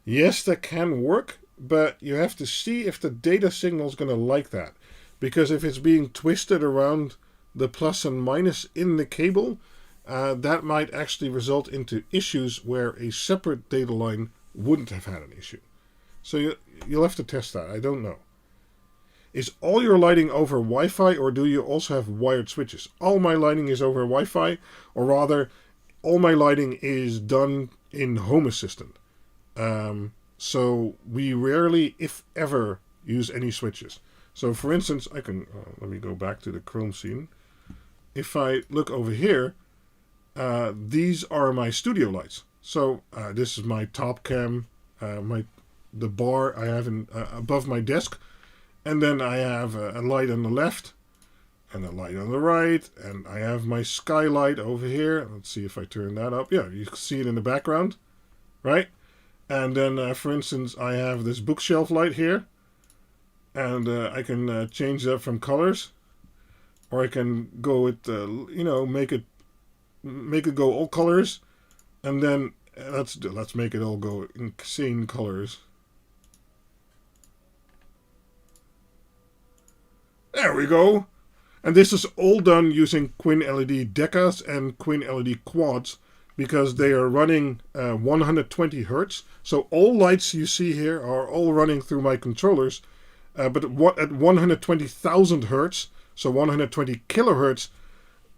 Yes, that can work. But you have to see if the data signal is going to like that. because if it's being twisted around the plus and minus in the cable, that might actually result into issues where a separate data line wouldn't have had an issue. So you'll have to test that. I don't know. Is all your lighting over Wi-Fi, or do you also have wired switches? All my lighting is over Wi-Fi, or rather, all my lighting is done in Home Assistant. So we rarely, if ever, use any switches. So for instance, I can, let me go back to the Chrome scene. If I look over here, these are my studio lights. So this is my top cam, the bar I have above my desk. And then I have a light on the left and a light on the right. And I have my skylight over here. Let's see if I turn that up. Yeah, you can see it in the background, right? And then, for instance, I have this bookshelf light here. And I can change that from colors. Or I can go with, make it go all colors. And then let's make it all go insane colors. There we go. And this is all done using Quinn LED Decas and Quinn LED Quads, because they are running 120 Hertz. So all lights you see here are all running through my controllers. But at 120,000 Hertz, so 120 kilohertz,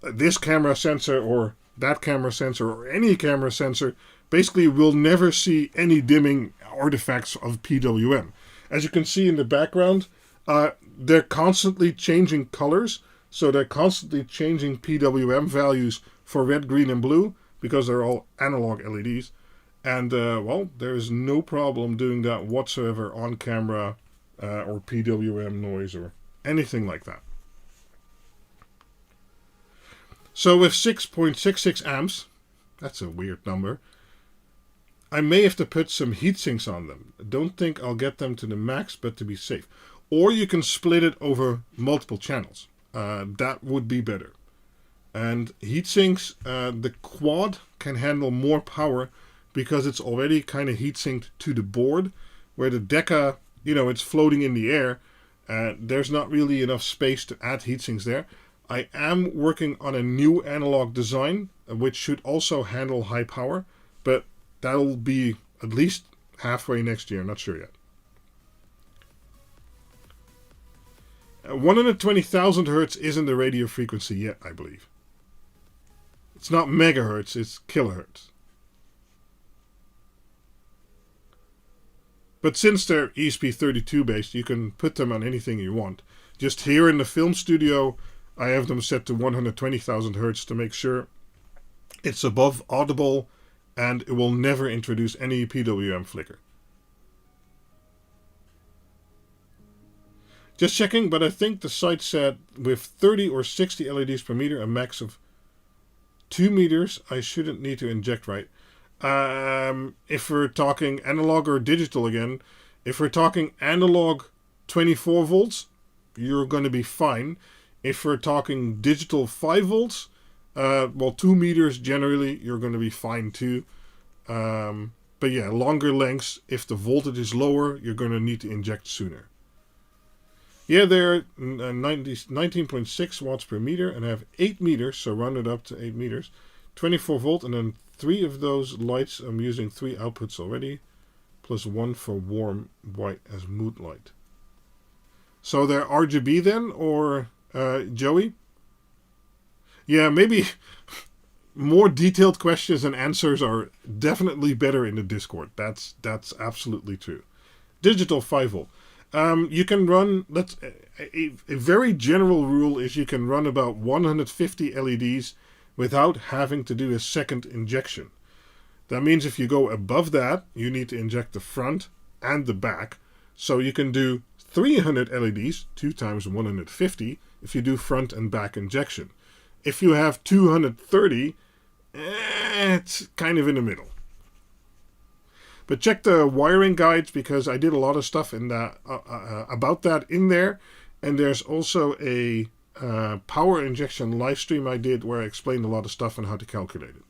this camera sensor or that camera sensor or any camera sensor basically will never see any dimming artifacts of PWM. As you can see in the background, they're constantly changing colors, so they're constantly changing PWM values for red, green, and blue, because they're all analog LEDs. And, well, there's no problem doing that whatsoever on camera, or PWM noise, or anything like that. So with 6.66 amps, that's a weird number, I may have to put some heat sinks on them. Don't think I'll get them to the max, but to be safe. Or you can split it over multiple channels. That would be better. And heat sinks, the quad can handle more power because it's already kind of heat sinked to the board, where the Deca, it's floating in the air. There's not really enough space to add heat sinks there. I am working on a new analog design, which should also handle high power, but that'll be at least halfway next year, not sure yet. 120,000 Hertz isn't the radio frequency yet, I believe. It's not megahertz, it's kilohertz. But since they're ESP32 based, you can put them on anything you want. Just here in the film studio, I have them set to 120,000 Hertz to make sure it's above audible and it will never introduce any PWM flicker. Just checking, but I think the site said with 30 or 60 LEDs per meter, a max of 2 meters, I shouldn't need to inject, right? If we're talking analog or digital again, if we're talking analog 24 volts, you're going to be fine. If we're talking digital 5 volts, 2 meters generally, you're going to be fine too. But yeah, longer lengths, if the voltage is lower, you're going to need to inject sooner. Yeah, they're 19.6 watts per meter and have 8 meters, so round it up to 8 meters. 24 volt, and then 3 of those lights, I'm using 3 outputs already, plus 1 for warm white as mood light. So they're RGB then, or Joey? Yeah, maybe more detailed questions and answers are definitely better in the Discord. That's absolutely true. Digital 5 volt. You can run, a very general rule is you can run about 150 LEDs without having to do a second injection. That means if you go above that, you need to inject the front and the back. So you can do 300 LEDs, 2 times 150, if you do front and back injection. If you have 230, it's kind of in the middle. But check the wiring guides, because I did a lot of stuff in that about that in there. And there's also a power injection live stream I did where I explained a lot of stuff on how to calculate it.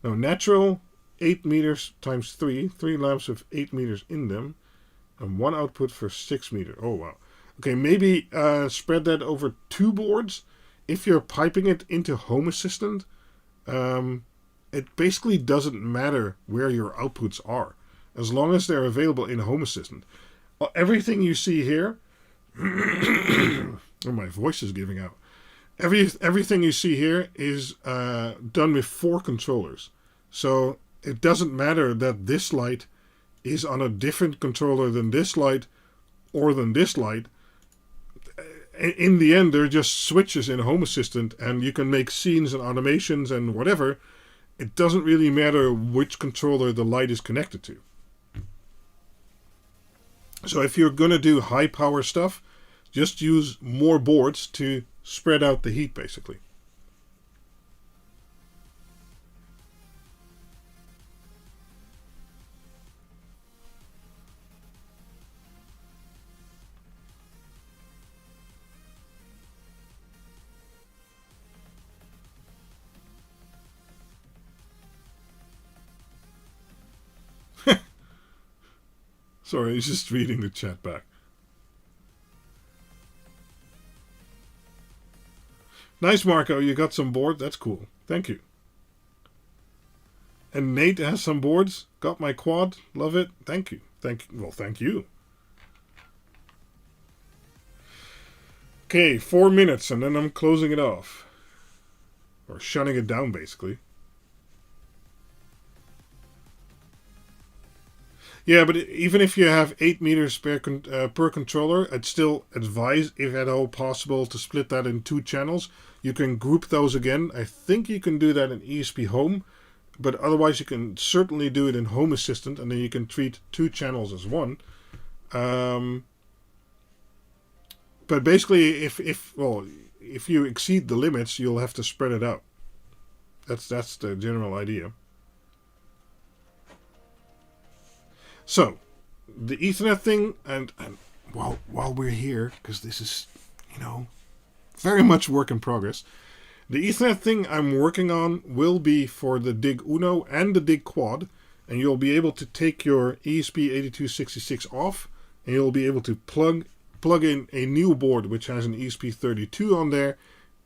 Now, natural 8 meters times 3 lamps with 8 meters in them, and 1 output for 6 meters. Oh wow. Okay, maybe spread that over 2 boards. If you're piping it into Home Assistant, it basically doesn't matter where your outputs are, as long as they're available in Home Assistant. Everything you see here, oh, my voice is giving out. Everything you see here is done with 4 controllers. So it doesn't matter that this light is on a different controller than this light or than this light. In the end, they're just switches in Home Assistant, and you can make scenes and animations and whatever. It doesn't really matter which controller the light is connected to. So if you're going to do high power stuff, just use more boards to spread out the heat, basically. Sorry, he's just reading the chat back. Nice, Marco. You got some board. That's cool. Thank you. And Nate has some boards. Got my quad. Love it. Thank you. Well, thank you. Okay, 4 minutes, and then I'm closing it off. Or shutting it down, basically. Yeah, but even if you have 8 meters per controller, I'd still advise, if at all possible, to split that in 2 channels. You can group those again. I think you can do that in ESP Home, but otherwise you can certainly do it in Home Assistant, and then you can treat 2 channels as 1. But basically, if you exceed the limits, you'll have to spread it out. That's the general idea. So, the Ethernet thing, and while we're here, because this is, very much work in progress, the Ethernet thing I'm working on will be for the DIG Uno and the DIG Quad, and you'll be able to take your ESP8266 off, and you'll be able to plug in a new board which has an ESP32 on there,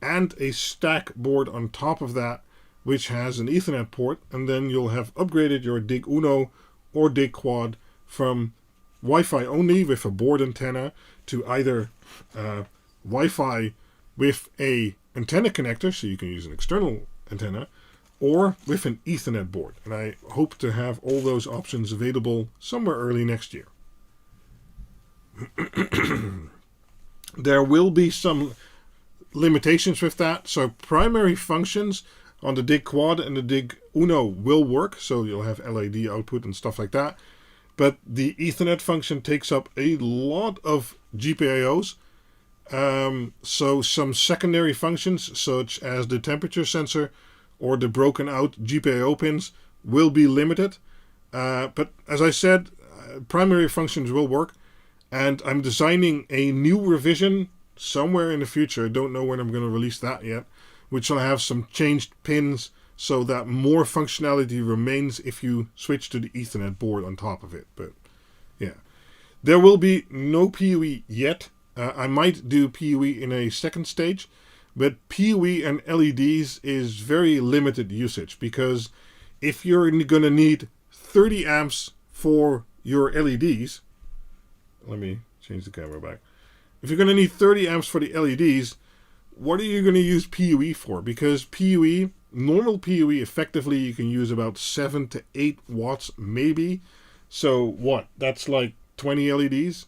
and a stack board on top of that which has an Ethernet port, and then you'll have upgraded your DIG Uno or DIG Quad from Wi-Fi only with a board antenna to either Wi-Fi with a antenna connector, so you can use an external antenna, or with an Ethernet board. And I hope to have all those options available somewhere early next year. There will be some limitations with that. So primary functions on the DIG Quad and the DIG Uno will work, so you'll have LED output and stuff like that. But the Ethernet function takes up a lot of GPIOs. So some secondary functions, such as the temperature sensor or the broken out GPIO pins, will be limited. But as I said, primary functions will work. And I'm designing a new revision somewhere in the future. I don't know when I'm going to release that yet, which will have some changed pins so that more functionality remains if you switch to the Ethernet board on top of it. But yeah, there will be no PoE yet. I might do PoE in a second stage, but PoE and LEDs is very limited usage, because if you're going to need 30 amps for your LEDs, let me change the camera back. If you're going to need 30 amps for the LEDs, what are you going to use PoE for? Because PoE, normal PoE, effectively you can use about 7 to 8 watts maybe. So what? That's like 20 LEDs?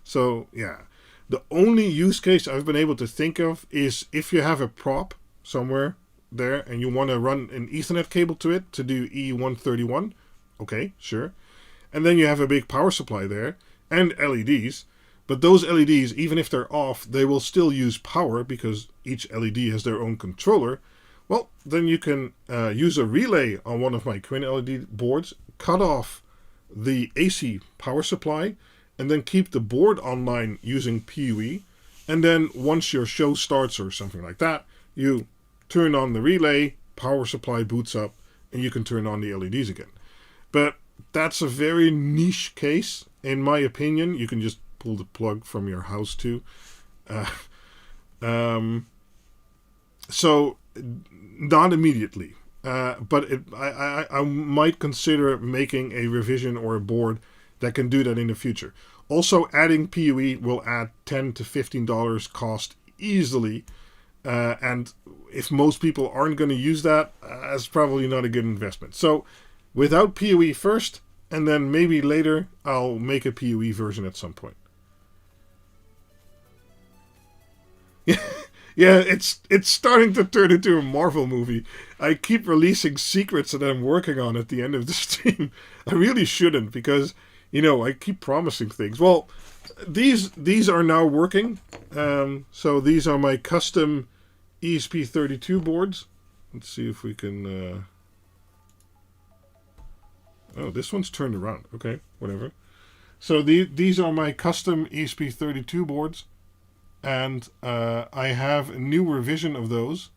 So yeah. The only use case I've been able to think of is if you have a prop somewhere there and you want to run an Ethernet cable to it to do E131. Okay, sure. And then you have a big power supply there and LEDs. But those LEDs, even if they're off, they will still use power because each LED has their own controller. Well, then you can use a relay on one of my Quinn LED boards, cut off the AC power supply, and then keep the board online using PoE. And then once your show starts or something like that, you turn on the relay, power supply boots up, and you can turn on the LEDs again. But that's a very niche case, in my opinion. You can just pull the plug from your house too. So not immediately, but I might consider making a revision or a board that can do that in the future. Also, adding PUE will add $10 to $15 cost easily, and if most people aren't going to use that, it's probably not a good investment. So without PUE first, and then maybe later I'll make a PUE version at some point. Yeah, it's starting to turn into a Marvel movie. I keep releasing secrets that I'm working on at the end of the stream. I really shouldn't, because, you know, I keep promising things. Well, these are now working. So these are my custom ESP32 boards. Let's see if we can... Oh, this one's turned around. Okay, whatever. So these are my custom ESP32 boards. And I have a new revision of those.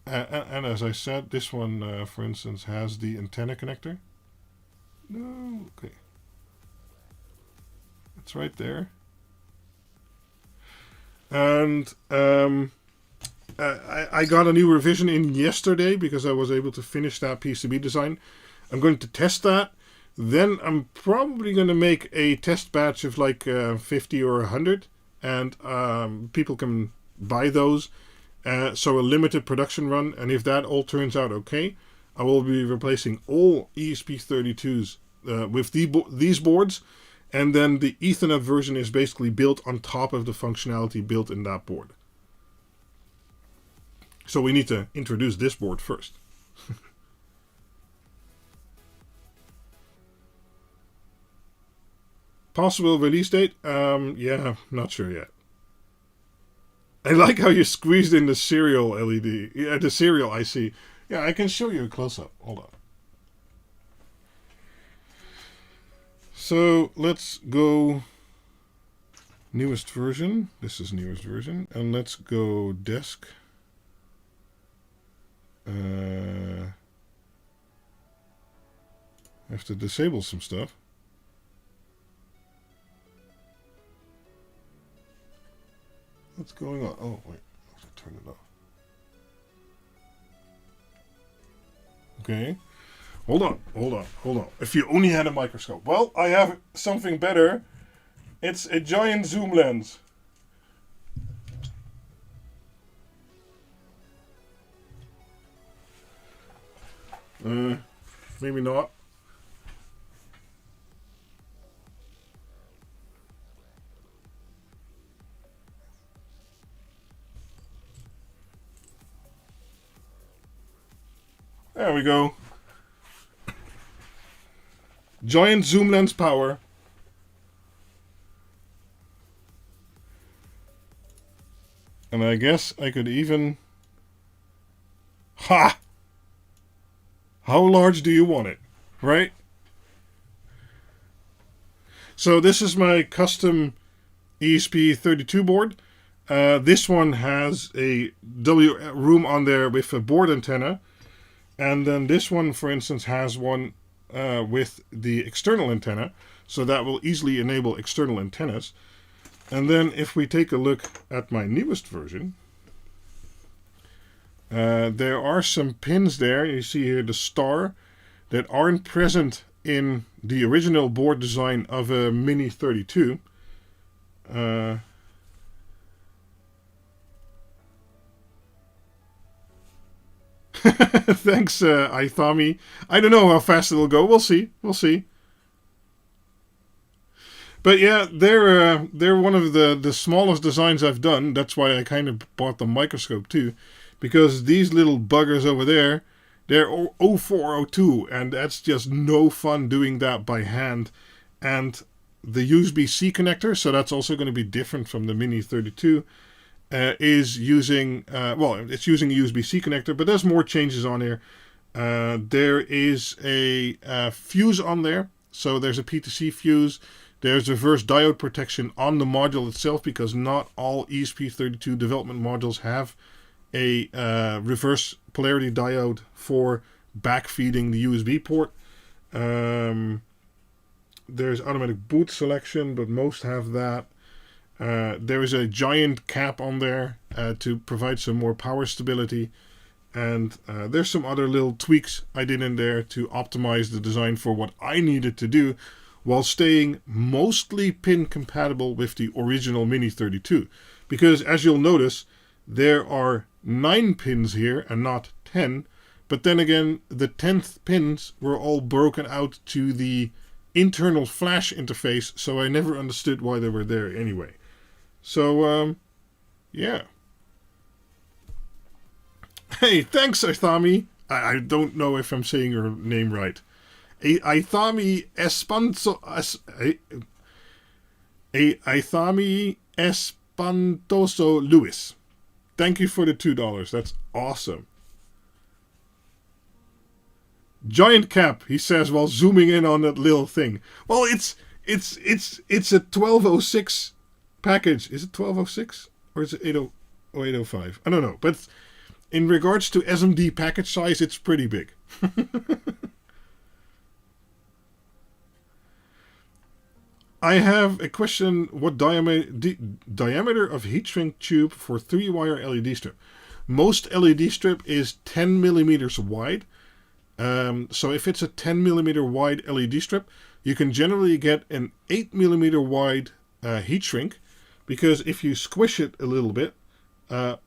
And as I said, this one, for instance, has the antenna connector. No, okay. It's right there. And I got a new revision in yesterday because I was able to finish that PCB design. I'm going to test that. Then I'm probably going to make a test batch of like 50 or 100. And people can buy those. So a limited production run. And if that all turns out okay, I will be replacing all ESP32s with these boards. And then the Ethernet version is basically built on top of the functionality built in that board. So we need to introduce this board first. Possible release date? Yeah, not sure yet. I like how you squeezed in the serial LED. Yeah, the serial IC. Yeah, I can show you a close-up. Hold on. So, let's go newest version. This is newest version. And let's go desk. I have to disable some stuff. What's going on? Oh, wait. I have to turn it off. Okay. Hold on. If you only had a microscope. Well, I have something better. It's a giant zoom lens. Maybe not. There we go. Giant zoom lens power. And I guess I could even... Ha! How large do you want it? Right? So this is my custom ESP32 board. This one has a W room on there with a board antenna. And then this one, for instance, has one with the external antenna. So that will easily enable external antennas. And then if we take a look at my newest version, there are some pins there. You see here the star that aren't present in the original board design of a Mini 32. Thanks, Ithami. I don't know how fast it'll go. We'll see. But yeah, they're one of the smallest designs I've done. That's why I kind of bought the microscope too, because these little buggers over there, they're 0402, and that's just no fun doing that by hand. And the USB-C connector, so that's also going to be different from the Mini 32, is using, it's using a USB-C connector, but there's more changes on here. There is a fuse on there, so there's a P2C fuse. There's reverse diode protection on the module itself, because not all ESP32 development modules have a reverse polarity diode for backfeeding the USB port. there's automatic boot selection, but most have that. There is a giant cap on there to provide some more power stability. And there's some other little tweaks I did in there to optimize the design for what I needed to do, while staying mostly pin compatible with the original Mini 32. Because as you'll notice, there are 9 pins here and not 10. But then again, the 10th pins were all broken out to the internal flash interface, so I never understood why they were there anyway. So, yeah. Hey, thanks, Aithami. I don't know if I'm saying your name right. Aithami Espantoso Lewis. Thank you for the $2. That's awesome. Giant cap, he says while zooming in on that little thing. Well, it's a 1206 package. Is it 1206 or is it 805? I don't know, but in regards to SMD package size, it's pretty big. I have a question. What diameter of heat shrink tube for 3-wire LED strip? Most LED strip is 10 millimeters wide. So if it's a 10 millimeter wide LED strip, you can generally get an 8 millimeter wide heat shrink, because if you squish it a little bit,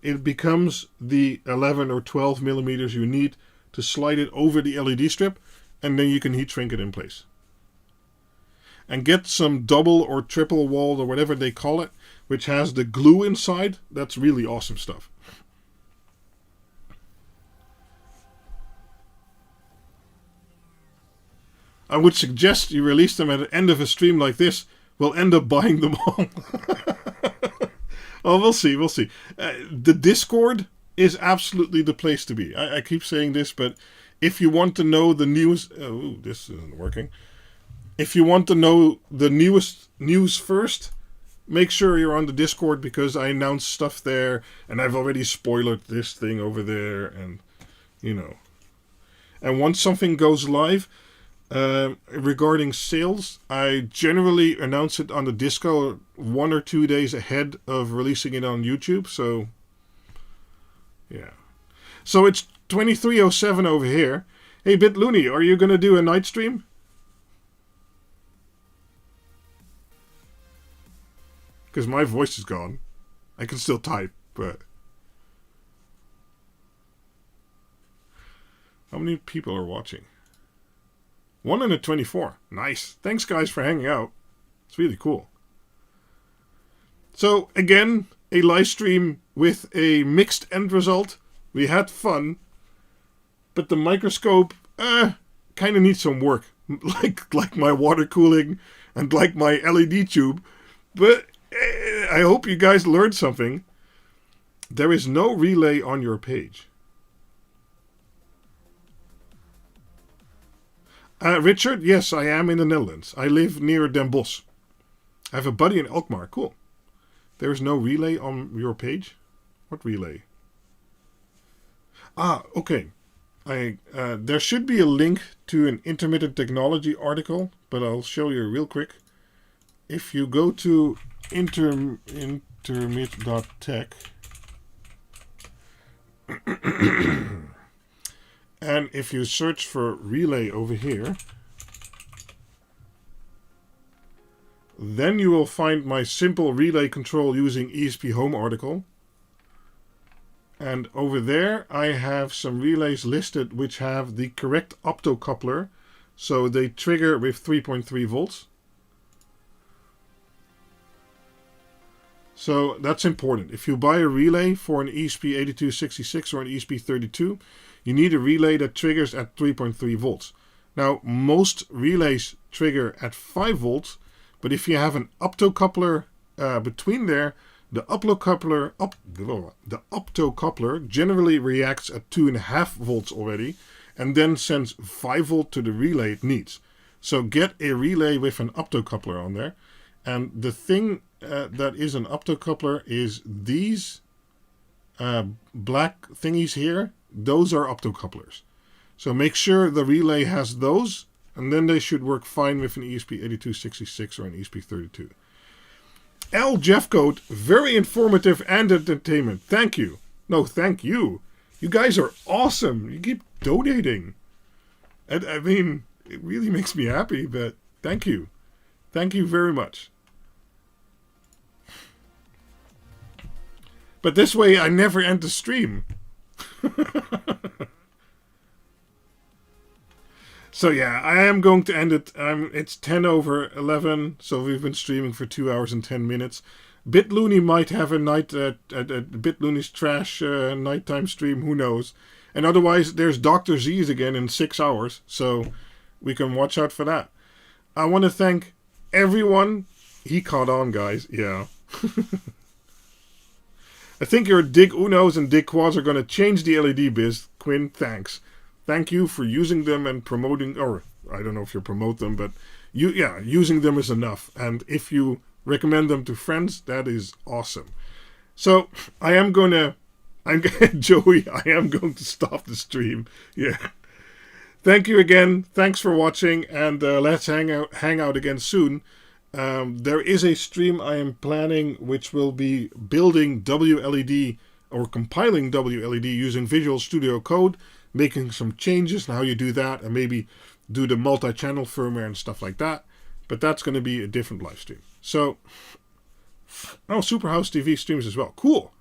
it becomes the 11 or 12 millimeters you need to slide it over the LED strip, and then you can heat shrink it in place. And get some double or triple walled or whatever they call it, which has the glue inside. That's really awesome stuff. I would suggest you release them at the end of a stream like this. We'll end up buying them all. Oh, we'll see. The Discord is absolutely the place to be. I keep saying this, but if you want to know the news... Oh, this isn't working. If you want to know the newest news first, make sure you're on the Discord, because I announce stuff there, and I've already spoiled this thing over there, and, you know. And once something goes live... regarding sales, I generally announce it on the Discord 1 or 2 days ahead of releasing it on YouTube. So, yeah. So it's 23:07 over here. Hey, BitLooney, are you going to do a night stream? Because my voice is gone. I can still type, but... How many people are watching? 124. Nice. Thanks, guys, for hanging out. It's really cool. So, again, a live stream with a mixed end result. We had fun. But the microscope kind of needs some work. Like my water cooling and like my LED tube. But I hope you guys learned something. There is no relay on your page. Richard, yes, I am in the Netherlands. I live near Den Bosch. I have a buddy in Alkmaar. Cool. There is no relay on your page? What relay? Ah, okay. There should be a link to an intermittent technology article, but I'll show you real quick. If you go to Intermit.Tech... And if you search for relay over here, then you will find my simple relay control using ESP Home article. And over there I have some relays listed which have the correct optocoupler. So they trigger with 3.3 volts. So that's important. If you buy a relay for an ESP8266 or an ESP32, you need a relay that triggers at 3.3 volts. Now, most relays trigger at 5 volts, but if you have an optocoupler between there, the optocoupler generally reacts at 2.5 volts already, and then sends 5 volt to the relay it needs. So get a relay with an optocoupler on there. And the thing that is an optocoupler is these black thingies here. Those are optocouplers. So make sure the relay has those And then they should work fine with an ESP8266 or an ESP32. L. Jeffcoat, very informative and entertainment. Thank you. No, thank you. You guys are awesome. You keep donating. And I mean, it really makes me happy, but thank you. Thank you very much. But this way, I never end the stream. So yeah, I am going to end it. It's 10 over 11, so we've been streaming for 2 hours and 10 minutes. BitLooney might have a night, BitLooney's trash nighttime stream, who knows. And otherwise, there's Dr. Z's again in 6 hours, so we can watch out for that. I want to thank everyone. He caught on, guys, yeah. I think your Dig Unos and Dig Quads are going to change the LED biz. Quinn, thanks. Thank you for using them and promoting, or I don't know if you promote them, but using them is enough. And if you recommend them to friends, that is awesome. So Joey, I am going to stop the stream. Yeah. Thank you again. Thanks for watching, and let's hang out again soon. There is a stream I am planning which will be building WLED or compiling WLED using Visual Studio Code, making some changes and how you do that, and maybe do the multi-channel firmware and stuff like that. But that's going to be a different live stream. So, Superhouse TV streams as well. Cool.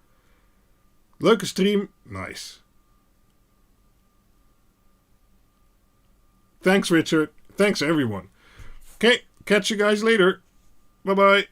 Leuke stream. Nice. Thanks, Richard. Thanks, everyone. Okay, catch you guys later. Bye-bye.